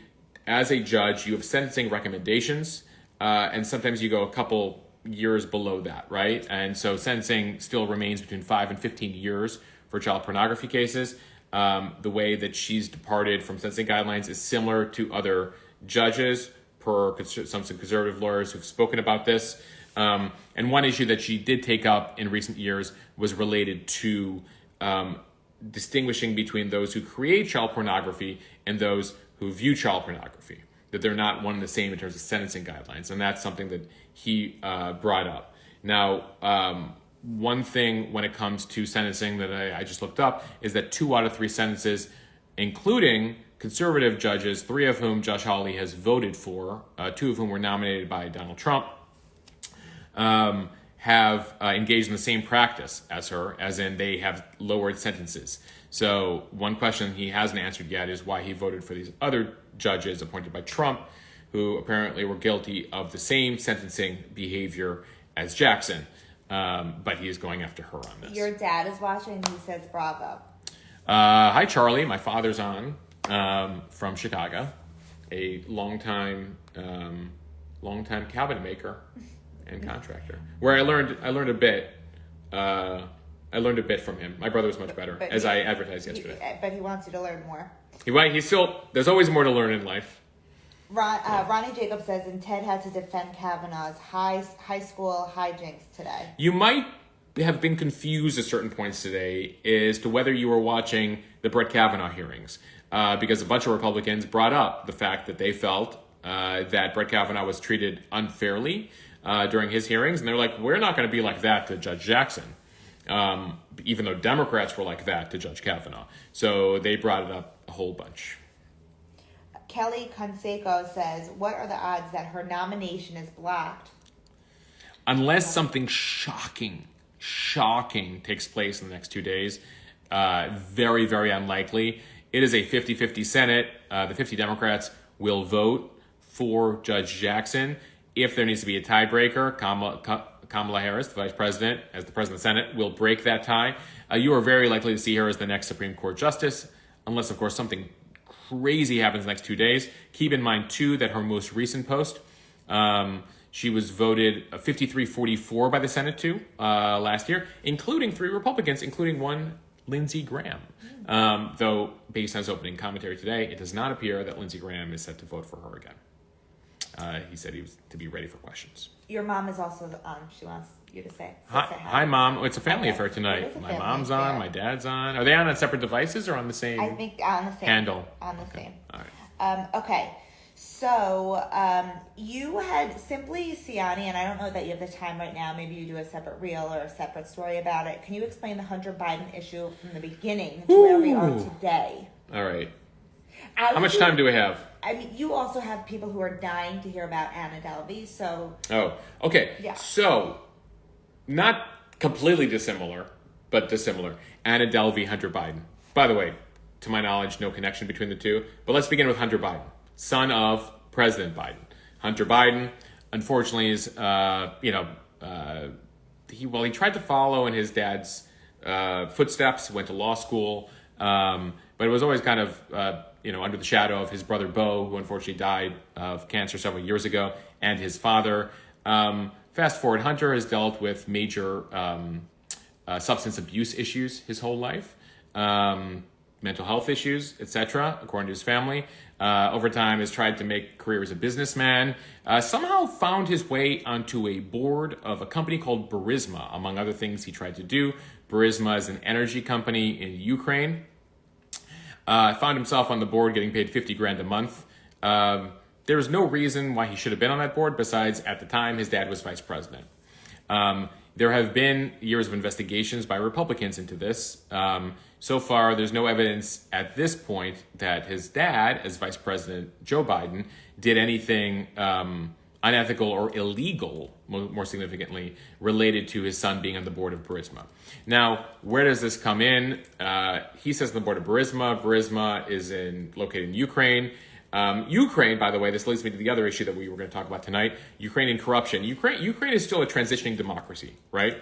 as a judge, you have sentencing recommendations, and sometimes you go a couple years below that, right? And so sentencing still remains between 5 and 15 years for child pornography cases. The way that she's departed from sentencing guidelines is similar to other judges, per some conservative lawyers who've spoken about this. And one issue that she did take up in recent years was related to distinguishing between those who create child pornography and those who view child pornography, that they're not one and the same in terms of sentencing guidelines. And that's something that he brought up. Now, one thing when it comes to sentencing that I just looked up is that 2 out of 3 sentences, including conservative judges, 3 of whom Josh Hawley has voted for, 2 of whom were nominated by Donald Trump, have engaged in the same practice as her, as in they have lowered sentences. So one question he hasn't answered yet is why he voted for these other judges appointed by Trump, who apparently were guilty of the same sentencing behavior as Jackson. But he is going after her on this. Your dad is watching and he says bravo. Hi, Charlie. My father's on from Chicago, a longtime cabinet maker and contractor. Where I learned a bit. I learned a bit from him. My brother was much better, as I advertised yesterday. But he wants you to learn more. He's still. There's always more to learn in life. Ronnie Jacob says, and Ted had to defend Kavanaugh's high school hijinks today. You might have been confused at certain points today as to whether you were watching the Brett Kavanaugh hearings, because a bunch of Republicans brought up the fact that they felt that Brett Kavanaugh was treated unfairly during his hearings, and they're like, we're not going to be like that to Judge Jackson, even though Democrats were like that to Judge Kavanaugh. So they brought it up a whole bunch. Kelly Conseco says, what are the odds that her nomination is blocked? Unless something shocking takes place in the next 2 days, very, very unlikely. It is a 50-50 Senate. The 50 Democrats will vote for Judge Jackson. If there needs to be a tiebreaker, Kamala Harris, the vice president, as the president of the Senate, will break that tie. You are very likely to see her as the next Supreme Court justice, unless, of course, something crazy happens the next 2 days. Keep in mind, too, that her most recent post, she was voted 53-44 by the Senate, too, last year, including 3 Republicans, including one, Lindsey Graham. Though, based on his opening commentary today, it does not appear that Lindsey Graham is set to vote for her again. He said he was to be ready for questions. Your mom is also on. She wants you to say hi, Mom. It's a family affair tonight. My mom's on, affair. My dad's on. Are they on separate devices or on the same I think on the same handle? On the same. All right. Okay. So you had Simply Siani, and I don't know that you have the time right now. Maybe you do a separate reel or a separate story about it. Can you explain the Hunter Biden issue from the beginning to where we are today? All right. How much time do we have? I mean, you also have people who are dying to hear about Anna Delvey, so... Oh, okay. Yeah. So, not completely dissimilar, but dissimilar. Anna Delvey, Hunter Biden. By the way, to my knowledge, no connection between the two. But let's begin with Hunter Biden, son of President Biden. Hunter Biden, unfortunately, is, he tried to follow in his dad's footsteps, went to law school, but it was always kind of... under the shadow of his brother Beau, who unfortunately died of cancer several years ago, and his father. Fast forward, Hunter has dealt with major substance abuse issues his whole life, mental health issues, etc., according to his family. Over time, has tried to make a career as a businessman. Somehow found his way onto a board of a company called Burisma. Among other things he tried to do, Burisma is an energy company in Ukraine. Found himself on the board getting paid $50,000 a month. There was no reason why he should have been on that board besides at the time his dad was vice president. There have been years of investigations by Republicans into this. So far, there's no evidence at this point that his dad, as vice president Joe Biden, did anything unethical or illegal, more significantly, related to his son being on the board of Burisma. Now, where does this come in? He says on the board of Burisma. Burisma is located in Ukraine. Ukraine, by the way, this leads me to the other issue that we were going to talk about tonight, Ukrainian corruption. Ukraine is still a transitioning democracy, right?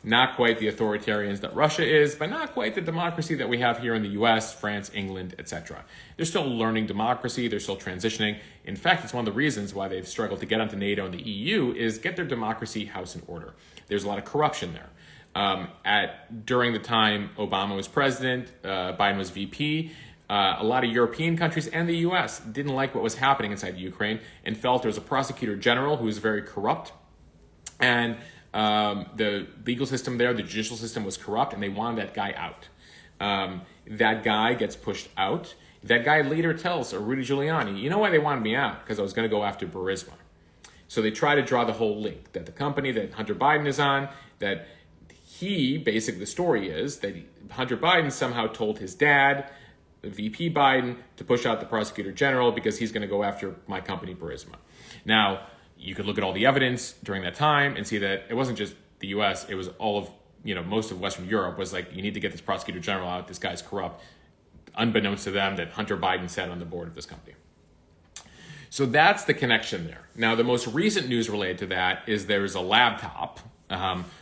Not quite the authoritarians that Russia is, but not quite the democracy that we have here in the US, France, England, etc. They're still learning democracy. They're still transitioning. In fact, it's one of the reasons why they've struggled to get onto NATO and the EU is get their democracy house in order. There's a lot of corruption there. During the time Obama was president, Biden was VP, a lot of European countries and the US didn't like what was happening inside Ukraine and felt there was a prosecutor general who was very corrupt. And the legal system there, the judicial system was corrupt, and they wanted that guy out. That guy gets pushed out. That guy later tells Rudy Giuliani, you know why they wanted me out? Because I was going to go after Burisma. So they try to draw the whole link, that the company that Hunter Biden is on, that basically the story is that Hunter Biden somehow told his dad, the VP Biden, to push out the prosecutor general because he's going to go after my company, Burisma. Now, you could look at all the evidence during that time and see that it wasn't just the U.S., it was all of, most of Western Europe was like, you need to get this prosecutor general out, this guy's corrupt, unbeknownst to them that Hunter Biden sat on the board of this company. So that's the connection there. Now, the most recent news related to that is there's a laptop,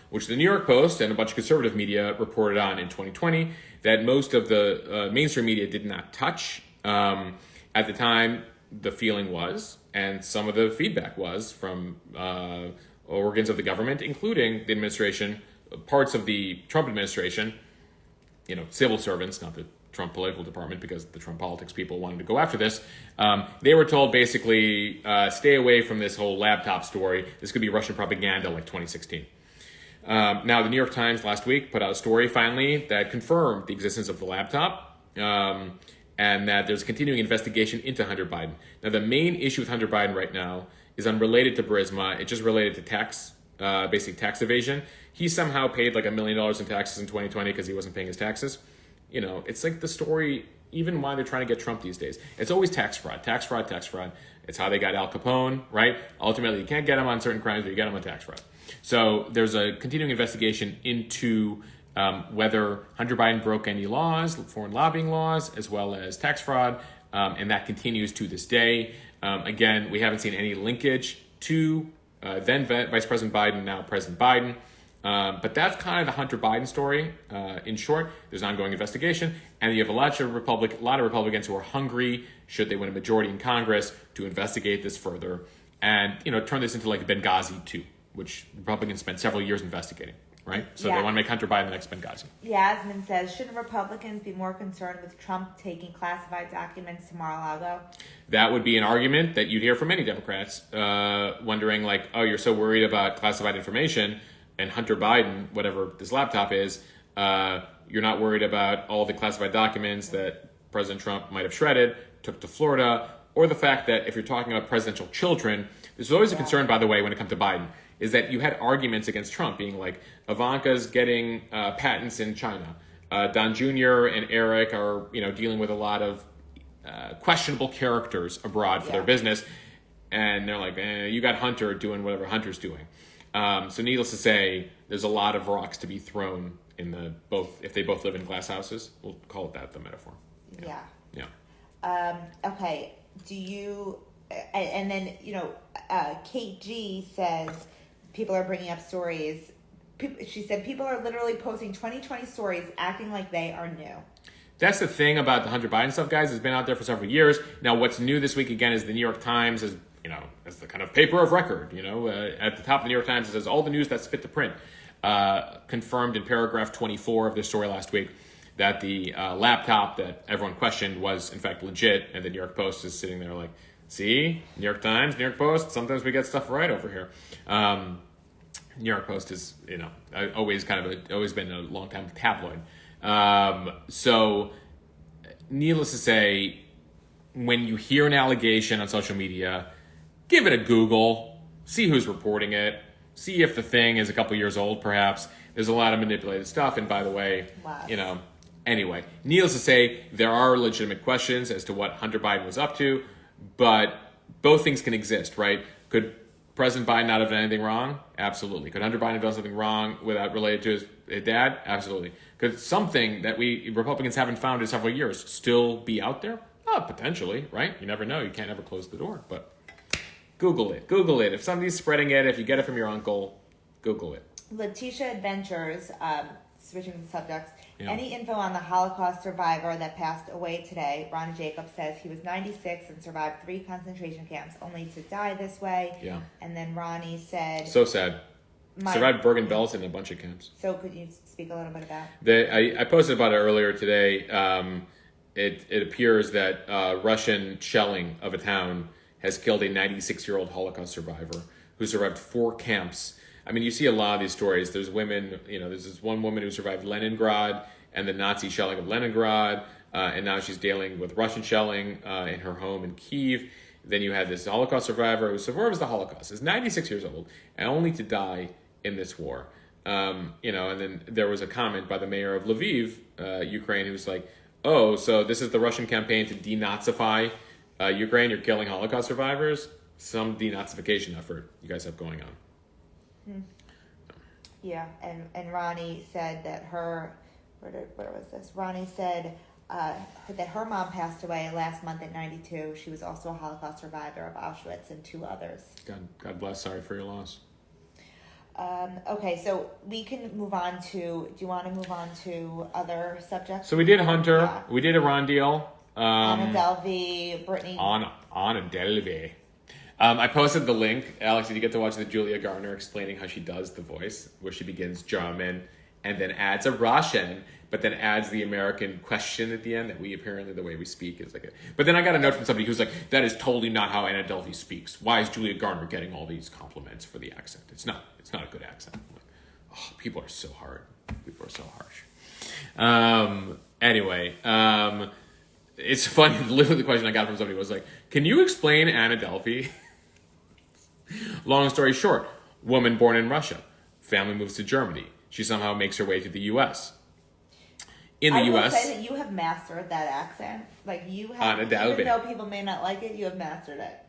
which the New York Post and a bunch of conservative media reported on in 2020, that most of the mainstream media did not touch. At the time, the feeling was, and some of the feedback was from organs of the government, including the administration, parts of the Trump administration, civil servants, not the Trump political department, because the Trump politics people wanted to go after this. They were told basically, stay away from this whole laptop story. This could be Russian propaganda like 2016. Now, the New York Times last week put out a story finally that confirmed the existence of the laptop, and that there's a continuing investigation into Hunter Biden. Now, the main issue with Hunter Biden right now is unrelated to Burisma. It's just related to tax, basic tax evasion. He somehow paid like $1 million in taxes in 2020 because he wasn't paying his taxes. It's like the story, even why they're trying to get Trump these days. It's always tax fraud, tax fraud, tax fraud. It's how they got Al Capone, right? Ultimately, you can't get him on certain crimes, but you get him on tax fraud. So there's a continuing investigation into whether Hunter Biden broke any laws, foreign lobbying laws, as well as tax fraud, and that continues to this day. Again, we haven't seen any linkage to then Vice President Biden, now President Biden. But that's kind of the Hunter Biden story. In short, there's an ongoing investigation, and you have a lot of Republicans who are hungry, should they win a majority in Congress, to investigate this further and turn this into like Benghazi 2, which Republicans spent several years investigating. Right? So they want to make Hunter Biden the next Benghazi. Yasmin says, shouldn't Republicans be more concerned with Trump taking classified documents to Mar-a-Lago? That would be an argument that you'd hear from many Democrats, wondering like, oh, you're so worried about classified information and Hunter Biden, whatever this laptop is, you're not worried about all the classified documents that President Trump might have shredded, took to Florida, or the fact that if you're talking about presidential children, there's always a concern, by the way, when it comes to Biden, is that you had arguments against Trump being like, Ivanka's getting patents in China. Don Jr. and Eric are, dealing with a lot of questionable characters abroad for their business. And they're like, you got Hunter doing whatever Hunter's doing. So needless to say, there's a lot of rocks to be thrown in if they both live in glass houses. We'll call it that, the metaphor. Yeah. Okay. Do you, and then, Kate G says, people are bringing up stories. She said people are literally posting 2020 stories acting like they are new. That's the thing about the Hunter Biden stuff, guys. It's been out there for several years. Now, what's new this week, again, is the New York Times is, as the kind of paper of record. At the top of the New York Times, it says all the news that's fit to print. Confirmed in paragraph 24 of their story last week that the laptop that everyone questioned was, in fact, legit. And the New York Post is sitting there like, see, New York Times, New York Post, sometimes we get stuff right over here. New York Post is, always been a long time tabloid. So, needless to say, when you hear an allegation on social media, give it a Google, see who's reporting it, see if the thing is a couple years old, perhaps. There's a lot of manipulated stuff, and by the way, anyway, needless to say, there are legitimate questions as to what Hunter Biden was up to, but both things can exist, right? Could President Biden not have done anything wrong? Absolutely. Could Hunter Biden have done something wrong without related to his dad? Absolutely. Could something that we Republicans haven't found in several years still be out there? Oh, potentially, right? You never know. You can't ever close the door. But Google it. Google it. If somebody's spreading it, if you get it from your uncle, Google it. Leticia Adventures, switching the subjects, any info on the Holocaust survivor that passed away today? Ronnie Jacobs says he was 96 and survived 3 concentration camps, only to die this way. Yeah. And then Ronnie said... So sad. Survived Bergen-Belsen in a bunch of camps. So could you speak a little bit about I posted about it earlier today. It appears that Russian shelling of a town has killed a 96-year-old Holocaust survivor who survived 4 camps. I mean, you see a lot of these stories. There's women, there's this one woman who survived Leningrad and the Nazi shelling of Leningrad, and now she's dealing with Russian shelling in her home in Kyiv. Then you have this Holocaust survivor who survived the Holocaust, is 96 years old, and only to die in this war. And then there was a comment by the mayor of Lviv, Ukraine, who was like, oh, so this is the Russian campaign to denazify Ukraine. You're killing Holocaust survivors. Some denazification effort you guys have going on. Yeah, and Ronnie said that where was this? Ronnie said that her mom passed away last month at 92. She was also a Holocaust survivor of Auschwitz and 2 others. God bless. Sorry for your loss. Okay, so we can move on to... Do you want to move on to other subjects? So we did Hunter. Yeah. We did Iran deal. Anna Delvey, Brittany... Anna Delvey. I posted the link. Alex, did you get to watch the Julia Garner explaining how she does the voice, where she begins German and then adds a Russian, but then adds the American question at the end that we apparently, the way we speak is like it. But then I got a note from somebody who's like, that is totally not how Anna Delvey speaks. Why is Julia Garner getting all these compliments for the accent? It's not a good accent. I'm like, oh, people are so hard. People are so harsh. Anyway, it's funny. Literally the question I got from somebody was like, can you explain Anna Delvey? Long story short, woman born in Russia. Family moves to Germany. She somehow makes her way to the U.S. In the U.S. I will say that you have mastered that accent. Like you have, Anna Delvey. even though people may not like it, you have mastered it.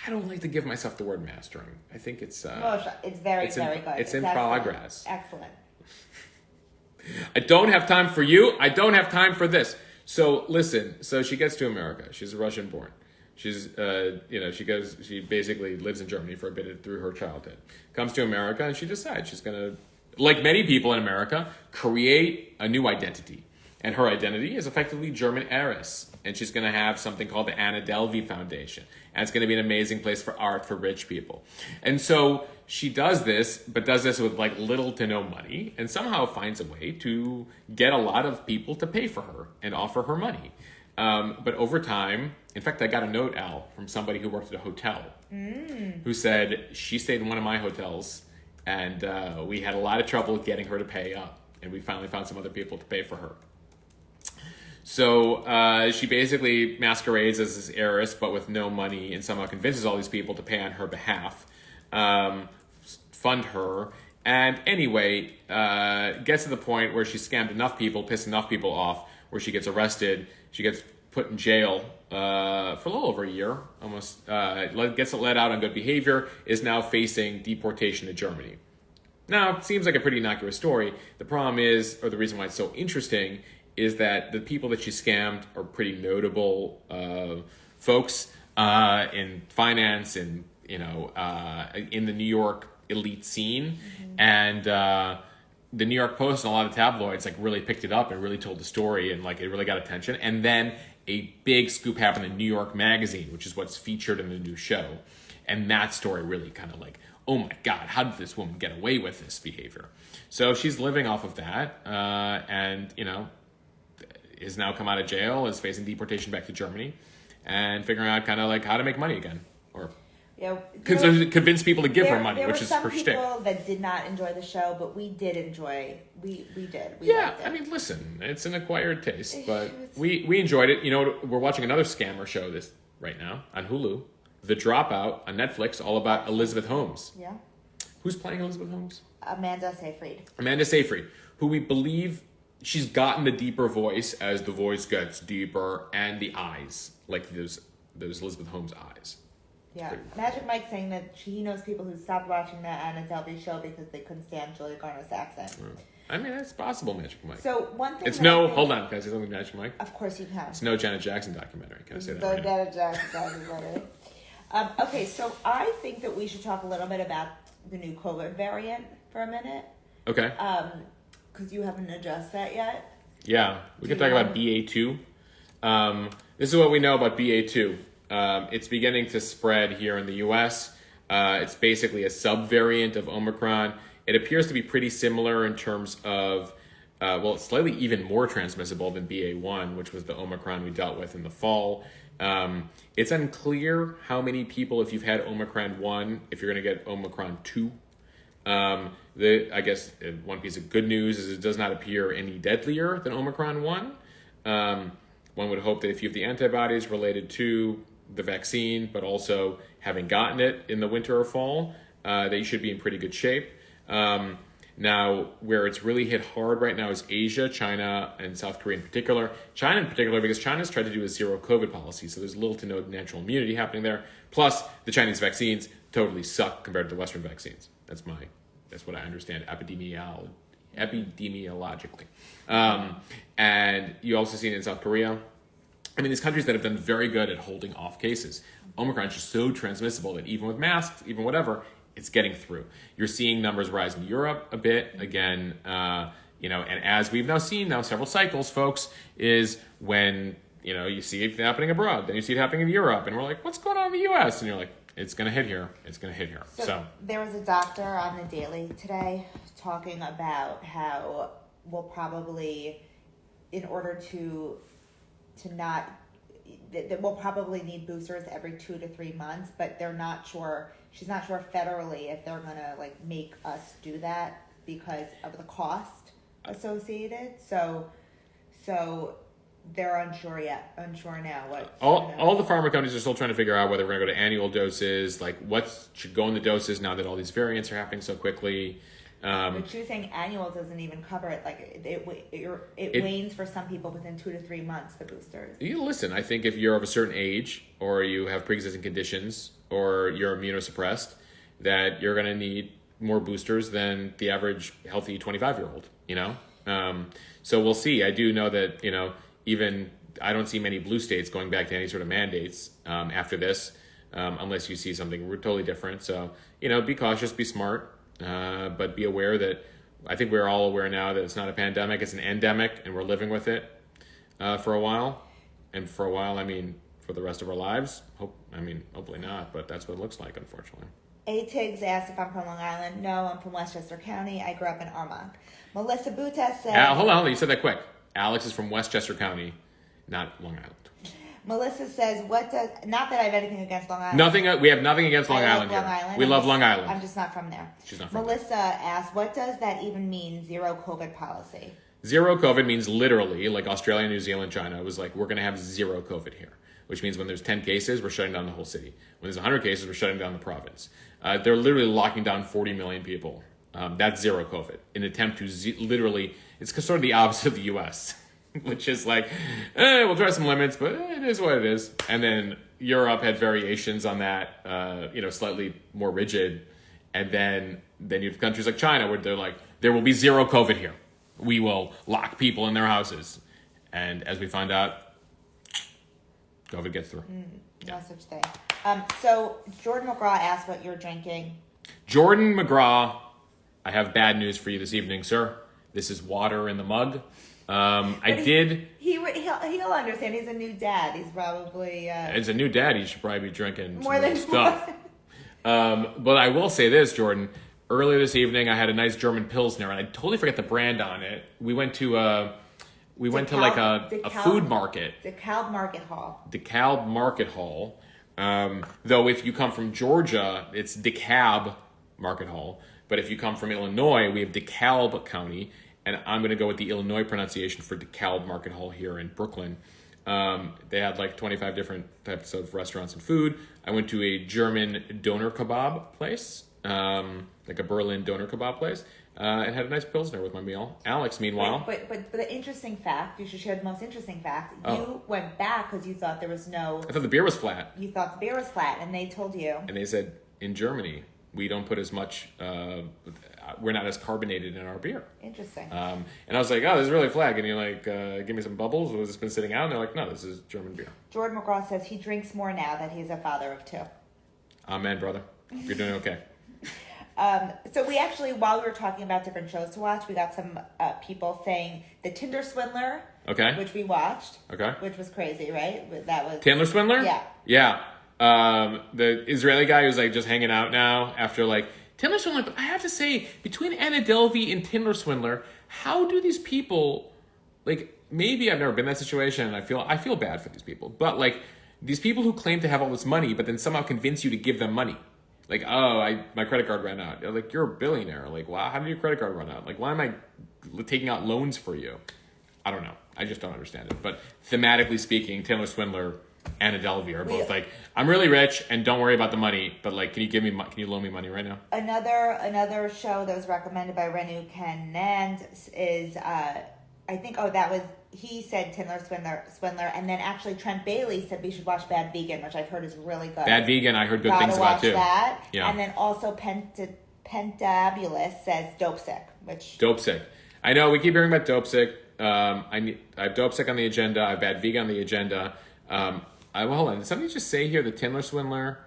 I don't like to give myself the word mastering. I think it's... Mosh, it's very good. It's in progress. Excellent. I don't have time for you. I don't have time for this. So listen. So she gets to America. She's Russian born. She's, she basically lives in Germany for a bit through her childhood. Comes to America and she decides she's going to, like many people in America, create a new identity. And her identity is effectively German heiress. And she's going to have something called the Anna Delvey Foundation. And it's going to be an amazing place for art for rich people. And so she does this, but does this with like little to no money, and somehow finds a way to get a lot of people to pay for her and offer her money. But over time, in fact, I got a note, Al, from somebody who worked at a hotel who said she stayed in one of my hotels and we had a lot of trouble getting her to pay up. And we finally found some other people to pay for her. So she basically masquerades as this heiress, but with no money, and somehow convinces all these people to pay on her behalf, fund her. And anyway, gets to the point where she scammed enough people, pissed enough people off, where she gets arrested. She gets put in jail for a little over a year, almost. Gets let out on good behavior, is now facing deportation to Germany. Now, it seems like a pretty innocuous story. The problem is, or the reason why it's so interesting, is that the people that she scammed are pretty notable folks in finance and, in the New York elite scene. Mm-hmm. And the New York Post and a lot of tabloids really picked it up and really told the story, and it really got attention. And then a big scoop happened in New York Magazine, which is what's featured in the new show. And that story really kind of oh my God, how did this woman get away with this behavior? So she's living off of that, and, is now come out of jail, is facing deportation back to Germany, and figuring out kind of how to make money again, or convince people to give her money, which is her shtick. There were some people that did not enjoy the show, but we did enjoy. We did. We liked it. I mean, listen, it's an acquired taste, but we enjoyed it. We're watching another scammer show this right now on Hulu, The Dropout on Netflix, all about Elizabeth Holmes. Yeah. Who's playing Elizabeth Holmes? Amanda Seyfried. Amanda Seyfried, who we believe she's gotten a deeper voice as the voice gets deeper, and the eyes, those Elizabeth Holmes eyes. Yeah, Magic Mike saying that he knows people who stopped watching that Anna Delvey show because they couldn't stand Julia Garner's accent. I mean, that's possible, Magic Mike. So one thing. Hold on, can I say something, Magic Mike? Of course you can. It's no Janet Jackson documentary. Can I say that? No Janet Jackson documentary. Okay, so I think that we should talk a little bit about the new COVID variant for a minute. Okay. Because you haven't addressed that yet. Yeah, we can talk about BA2. This is what we know about BA2. It's beginning to spread here in the U.S. It's basically a subvariant of Omicron. It appears to be pretty similar in terms of, it's slightly even more transmissible than BA1, which was the Omicron we dealt with in the fall. It's unclear how many people, if you've had Omicron 1, if you're going to get Omicron 2. I guess one piece of good news is it does not appear any deadlier than Omicron 1. One would hope that if you have the antibodies related to the vaccine, but also having gotten it in the winter or fall, that you should be in pretty good shape. Now, where it's really hit hard right now is Asia, China, and South Korea in particular. China in particular, because China's tried to do a zero COVID policy, so there's little to no natural immunity happening there. Plus, the Chinese vaccines totally suck compared to Western vaccines. That's what I understand epidemiologically. And you also see it in South Korea. I mean, these countries that have done very good at holding off cases. Omicron is just so transmissible that even with masks, even whatever, it's getting through. You're seeing numbers rise in Europe a bit again, and as we've now seen several cycles, folks, is when, you see it happening abroad, then you see it happening in Europe, and we're like, what's going on in the US? And you're like, It's going to hit here. It's going to hit here. So there was a doctor on the Daily today talking about how we'll probably, in order to not, that we'll probably need boosters every 2 to 3 months, but they're not sure. She's not sure federally if they're going to like make us do that because of the cost associated. So they're unsure now what all the pharma companies are still trying to figure out whether we're going to go to annual doses, like what should go in the doses now that all these variants are happening so quickly. But she was saying annual doesn't even cover it. Like it wanes for some people within 2 to 3 months, the boosters. You listen, I think if you're of a certain age or you have pre-existing conditions or you're immunosuppressed, that you're going to need more boosters than the average healthy 25-year-old, So we'll see. I do know that, even I don't see many blue states going back to any sort of mandates after this, unless you see something totally different. So, be cautious, be smart, but be aware that I think we're all aware now that it's not a pandemic, it's an endemic, and we're living with it for a while. And for a while, I mean, for the rest of our lives, hopefully not, but that's what it looks like, unfortunately. A-Tigs asked if I'm from Long Island. No, I'm from Westchester County. I grew up in Armonk. Melissa Buta said... hold on, you said that quick. Alex is from Westchester County, not Long Island. Melissa says, not that I have anything against Long Island. We have nothing against Long Island here. We love Long Island. I'm just not from there. She's not from Melissa asked, what does that even mean, zero COVID policy? Zero COVID means literally, like Australia, New Zealand, China, it was like, we're going to have zero COVID here, which means when there's 10 cases, we're shutting down the whole city. When there's 100 cases, we're shutting down the province. They're literally locking down 40 million people. That's zero COVID. In an attempt to literally, it's sort of the opposite of the U.S., which is like, we'll try some limits, but it is what it is. And then Europe had variations on that, slightly more rigid. And then you have countries like China where they're like, there will be zero COVID here. We will lock people in their houses. And as we find out, COVID gets through. No such thing. So Jordan McGraw asked what you're drinking. Jordan McGraw, I have bad news for you this evening, sir. This is water in the mug. He'll understand. He's a new dad. He's probably... As a new dad, he should probably be drinking more than stuff. But I will say this, Jordan. Earlier this evening, I had a nice German Pilsner, and I totally forget the brand on it. We went to a food market. DeKalb Market Hall. DeKalb Market Hall. Though if you come from Georgia, it's DeKalb Market Hall. But if you come from Illinois, we have DeKalb County. And I'm going to go with the Illinois pronunciation for DeKalb Market Hall here in Brooklyn. They had like 25 different types of restaurants and food. I went to a German doner kebab place, like a Berlin doner kebab place, and had a nice Pilsner with my meal. Alex, meanwhile... But the interesting fact, you should share the most interesting fact, you went back because you thought there was no... I thought the beer was flat. You thought the beer was flat, and they told you... And they said, in Germany, we don't put as much... we're not as carbonated in our beer. Interesting. And I was like, oh, this is really flat. Can you give me some bubbles? Was this been sitting out? And they're like, no, this is German beer. Jordan McGraw says he drinks more now that he's a father of 2. Amen, brother. You're doing okay. So we actually, while we were talking about different shows to watch, we got some people saying The Tinder Swindler. Okay. Which we watched. Okay. Which was crazy, right? That was Tinder Swindler? Yeah. Yeah. The Israeli guy who's like just hanging out now after like Tinder Swindler. But I have to say, between Anna Delvey and Tinder Swindler, how do these people, like, maybe I've never been in that situation and I feel bad for these people, but like these people who claim to have all this money but then somehow convince you to give them money. Like, oh, my credit card ran out. Like, you're a billionaire. Like, wow, how did your credit card run out? Like, why am I taking out loans for you? I don't know. I just don't understand it. But thematically speaking, Tinder Swindler, Anna Delvey are both like, I'm really rich and don't worry about the money, but like, can you loan me money right now? Another show that was recommended by Renu Kanand is he said Tinder Swindler, and then actually Trent Bailey said we should watch Bad Vegan, which I've heard is really good. Bad Vegan, I heard good things about too. That. Yeah. And then also Pentabulous says Dope Sick, which Dope Sick. I know we keep hearing about Dope Sick. I have Dope Sick on the agenda. I have Bad Vegan on the agenda. Hold on. Did somebody just say here the Tinder Swindler,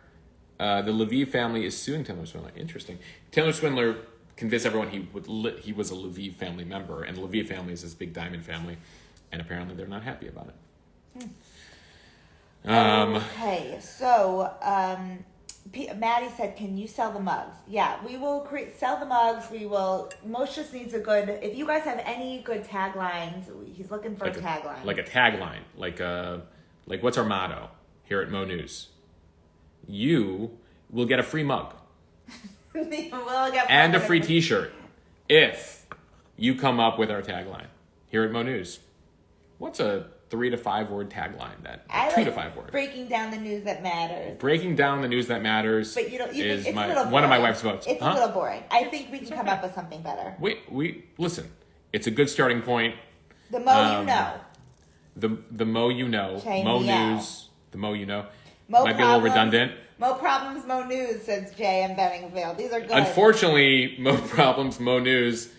the Levy family is suing Tinder Swindler? Interesting. Tinder Swindler convinced everyone he was a Levy family member, and the Levy family is this big diamond family, and apparently they're not happy about it. Okay, so Maddie said, "Can you sell the mugs?" Yeah, we will sell the mugs. We will. Mosh just needs a good. If you guys have any good taglines, he's looking for a tagline. Like a tagline, like what's our motto here at Mo News? You will get a free mug and a free T-shirt if you come up with our tagline here at Mo News. What's a 3 to 5 word tagline? That 2 to 5 words. Breaking down the news that matters. Breaking down the news that matters. But it's one of my wife's votes. It's a little boring. I think we can come up with something better. We listen. It's a good starting point. The Mo you know. The Mo you know. Mo News. The Mo you know. Mo might be a little redundant. Mo problems, Mo News, says Jay in Benningfield. These are good. Unfortunately, Mo problems, Mo News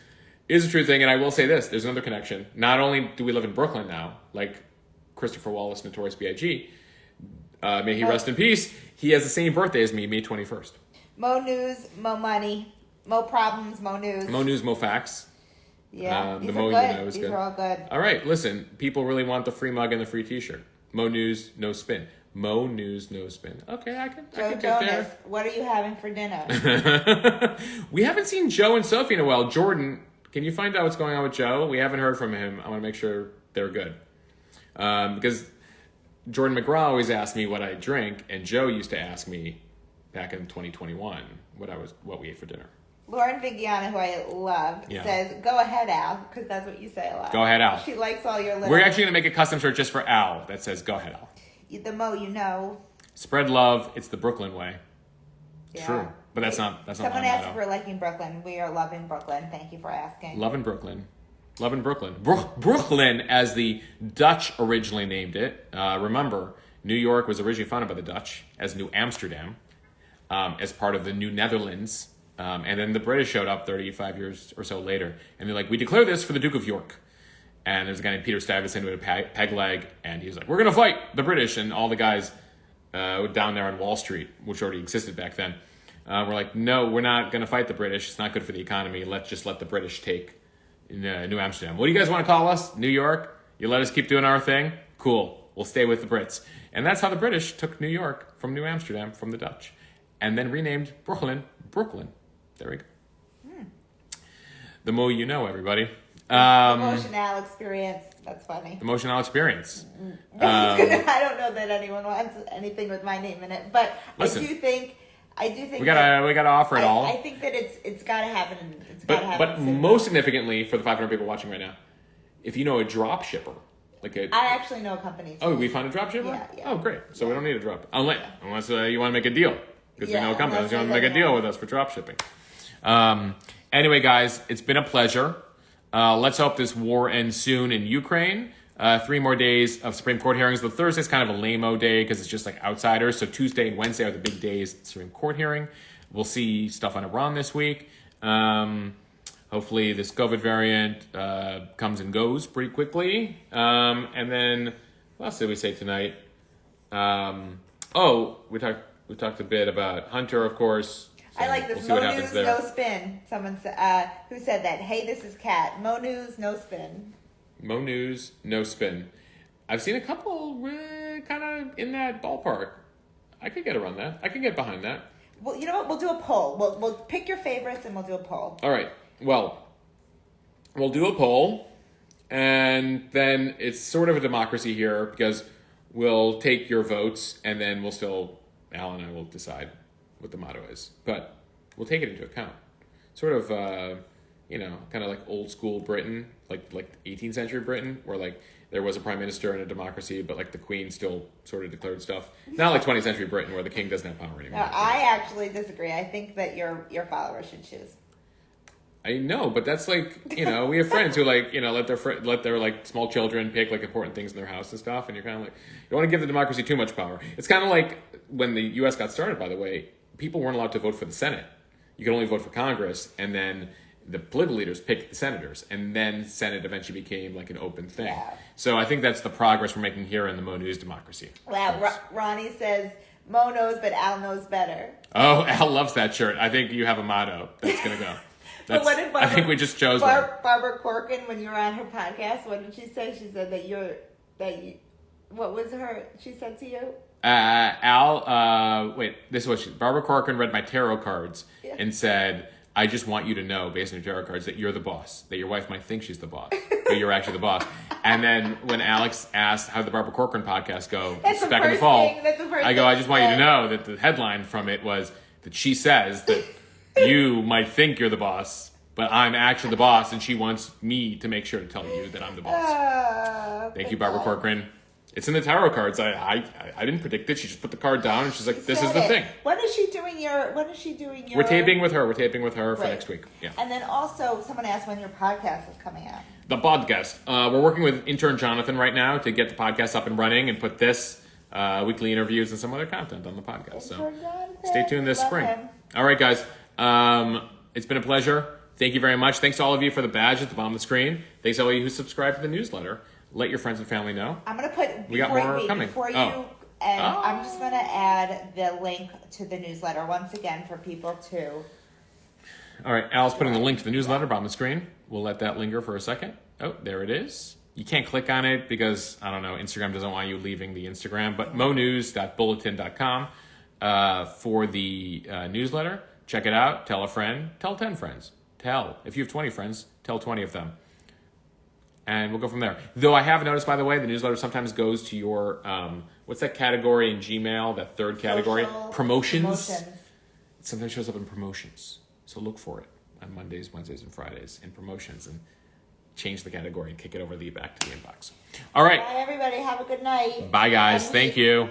is a true thing, and I will say this: there's another connection. Not only do we live in Brooklyn now, like Christopher Wallace, Notorious B.I.G., may he rest in peace. He has the same birthday as me, May 21st. Mo News, Mo Money, Mo Problems, Mo News. Mo News, Mo Facts. Yeah, the Mo you know is these good. are all good. All right, listen. People really want the free mug and the free T-shirt. Mo News, no spin. Mo News, no spin. Okay, I can get there. What are you having for dinner? We haven't seen Joe and Sophie in a while. Jordan, can you find out what's going on with Joe? We haven't heard from him. I want to make sure they're good. Because Jordan McGraw always asked me what I drink, and Joe used to ask me back in 2021 what we ate for dinner. Lauren Vigiana, who I love, says, "Go ahead, Al," because that's what you say a lot. Go ahead, Al. She likes all your little... We're actually going to make a custom shirt just for Al that says, "Go ahead, Al." The Mo you know. Spread love. It's the Brooklyn way. Yeah. True. But that's not Someone asked if we're liking Brooklyn. We are loving Brooklyn. Thank you for asking. Loving Brooklyn. Loving Brooklyn. Brooklyn, as the Dutch originally named it. Remember, New York was originally founded by the Dutch as New Amsterdam, as part of the New Netherlands. And then the British showed up 35 years or so later. And they're like, "We declare this for the Duke of York." And there's a guy named Peter Stuyvesant who had a peg leg. And he's like, "We're going to fight the British." And all the guys down there on Wall Street, which already existed back then, were like, "No, we're not going to fight the British. It's not good for the economy. Let's just let the British take New Amsterdam. What do you guys want to call us? New York? You let us keep doing our thing? Cool. We'll stay with the Brits." And that's how the British took New York from New Amsterdam from the Dutch. And then renamed Brooklyn. There we go. The Mo you know, everybody. Emotional experience. That's funny. Emotional experience. I don't know that anyone wants anything with my name in it, but listen, I do think we gotta offer it all. I think that it's gotta happen. But most significantly for the 500 people watching right now, if you know a drop shipper, I actually know a company. Oh, we found a drop shipper? Yeah. Oh, great. So we don't need a drop unless you want to make a deal, because we know a company. You want to make a deal with us for drop shipping. Anyway, guys, it's been a pleasure. Let's hope this war ends soon in Ukraine. 3 more days of Supreme Court hearings. The Thursday's kind of a lame-o day because it's just like outsiders. So Tuesday and Wednesday are the big days of the Supreme Court hearing. We'll see stuff on Iran this week. Hopefully this COVID variant comes and goes pretty quickly. And then what else did we say tonight? We talked a bit about Hunter, of course. So I like this. Mo News, no spin. Someone who said that. Hey, this is Kat. Mo News, no spin. Mo News, no spin. I've seen a couple kind of in that ballpark. I could get around that. I could get behind that. Well, you know what? We'll do a poll. We'll pick your favorites and we'll do a poll. All right. Well, we'll do a poll, and then it's sort of a democracy here because we'll take your votes, and then Al and I will decide what the motto is. But we'll take it into account. Sort of, kind of like old school Britain, like 18th century Britain, where there was a prime minister and a democracy, but the Queen still sort of declared stuff. Not like 20th century Britain, where the king doesn't have power anymore. No, I actually disagree. I think that your followers should choose. I know, but that's we have friends who let their small children pick important things in their house and stuff, and you're kind of you don't want to give the democracy too much power. It's kind of like when the U.S. got started, by the way, people weren't allowed to vote for the Senate. You could only vote for Congress, and then the political leaders picked the senators, and then Senate eventually became an open thing. Yeah. So I think that's the progress we're making here in the Mo News democracy. Wow, Ronnie says, Mo knows, but Al knows better. Oh, Al loves that shirt. I think you have a motto that's going to go. But what did I think we just chose one. Barbara Corcoran, when you were on her podcast, what did she say? She said that you what was she said to you? This is what Barbara Corcoran read my tarot cards and said, I just want you to know, based on your tarot cards, that you're the boss. That your wife might think she's the boss, but you're actually the boss. And then when Alex asked, how did the Barbara Corcoran podcast go? Back in the fall, I go, I just want you to know that the headline from it was that she says that you might think you're the boss, but I'm actually the boss, and she wants me to make sure to tell you that I'm the boss. Thank you, Barbara Corcoran. It's in the tarot cards. I didn't predict it. She just put the card down and she's like, "This is the thing." When is she doing your? We're taping with her. We're taping with her for next week. Yeah. And then also, someone asked when your podcast is coming out. The podcast. We're working with intern Jonathan right now to get the podcast up and running and put this weekly interviews and some other content on the podcast. So stay tuned this spring. All right, guys. It's been a pleasure. Thank you very much. Thanks to all of you for the badge at the bottom of the screen. Thanks to all of you who subscribe to the newsletter. Let your friends and family know. I'm going to put, we got more coming. I'm just going to add the link to the newsletter once again for people to. All right, Al's putting the link to the newsletter bottom of the screen. We'll let that linger for a second. Oh, there it is. You can't click on it because, I don't know, Instagram doesn't want you leaving the Instagram, but monews.bulletin.com for the newsletter. Check it out. Tell a friend. Tell 10 friends. If you have 20 friends, tell 20 of them. And we'll go from there. Though I have noticed, by the way, the newsletter sometimes goes to your, what's that category in Gmail, that third category? Promotions. It sometimes shows up in promotions. So look for it on Mondays, Wednesdays, and Fridays in promotions and change the category and kick it back to the inbox. All right. Bye, everybody. Have a good night. Bye, guys. Thank you.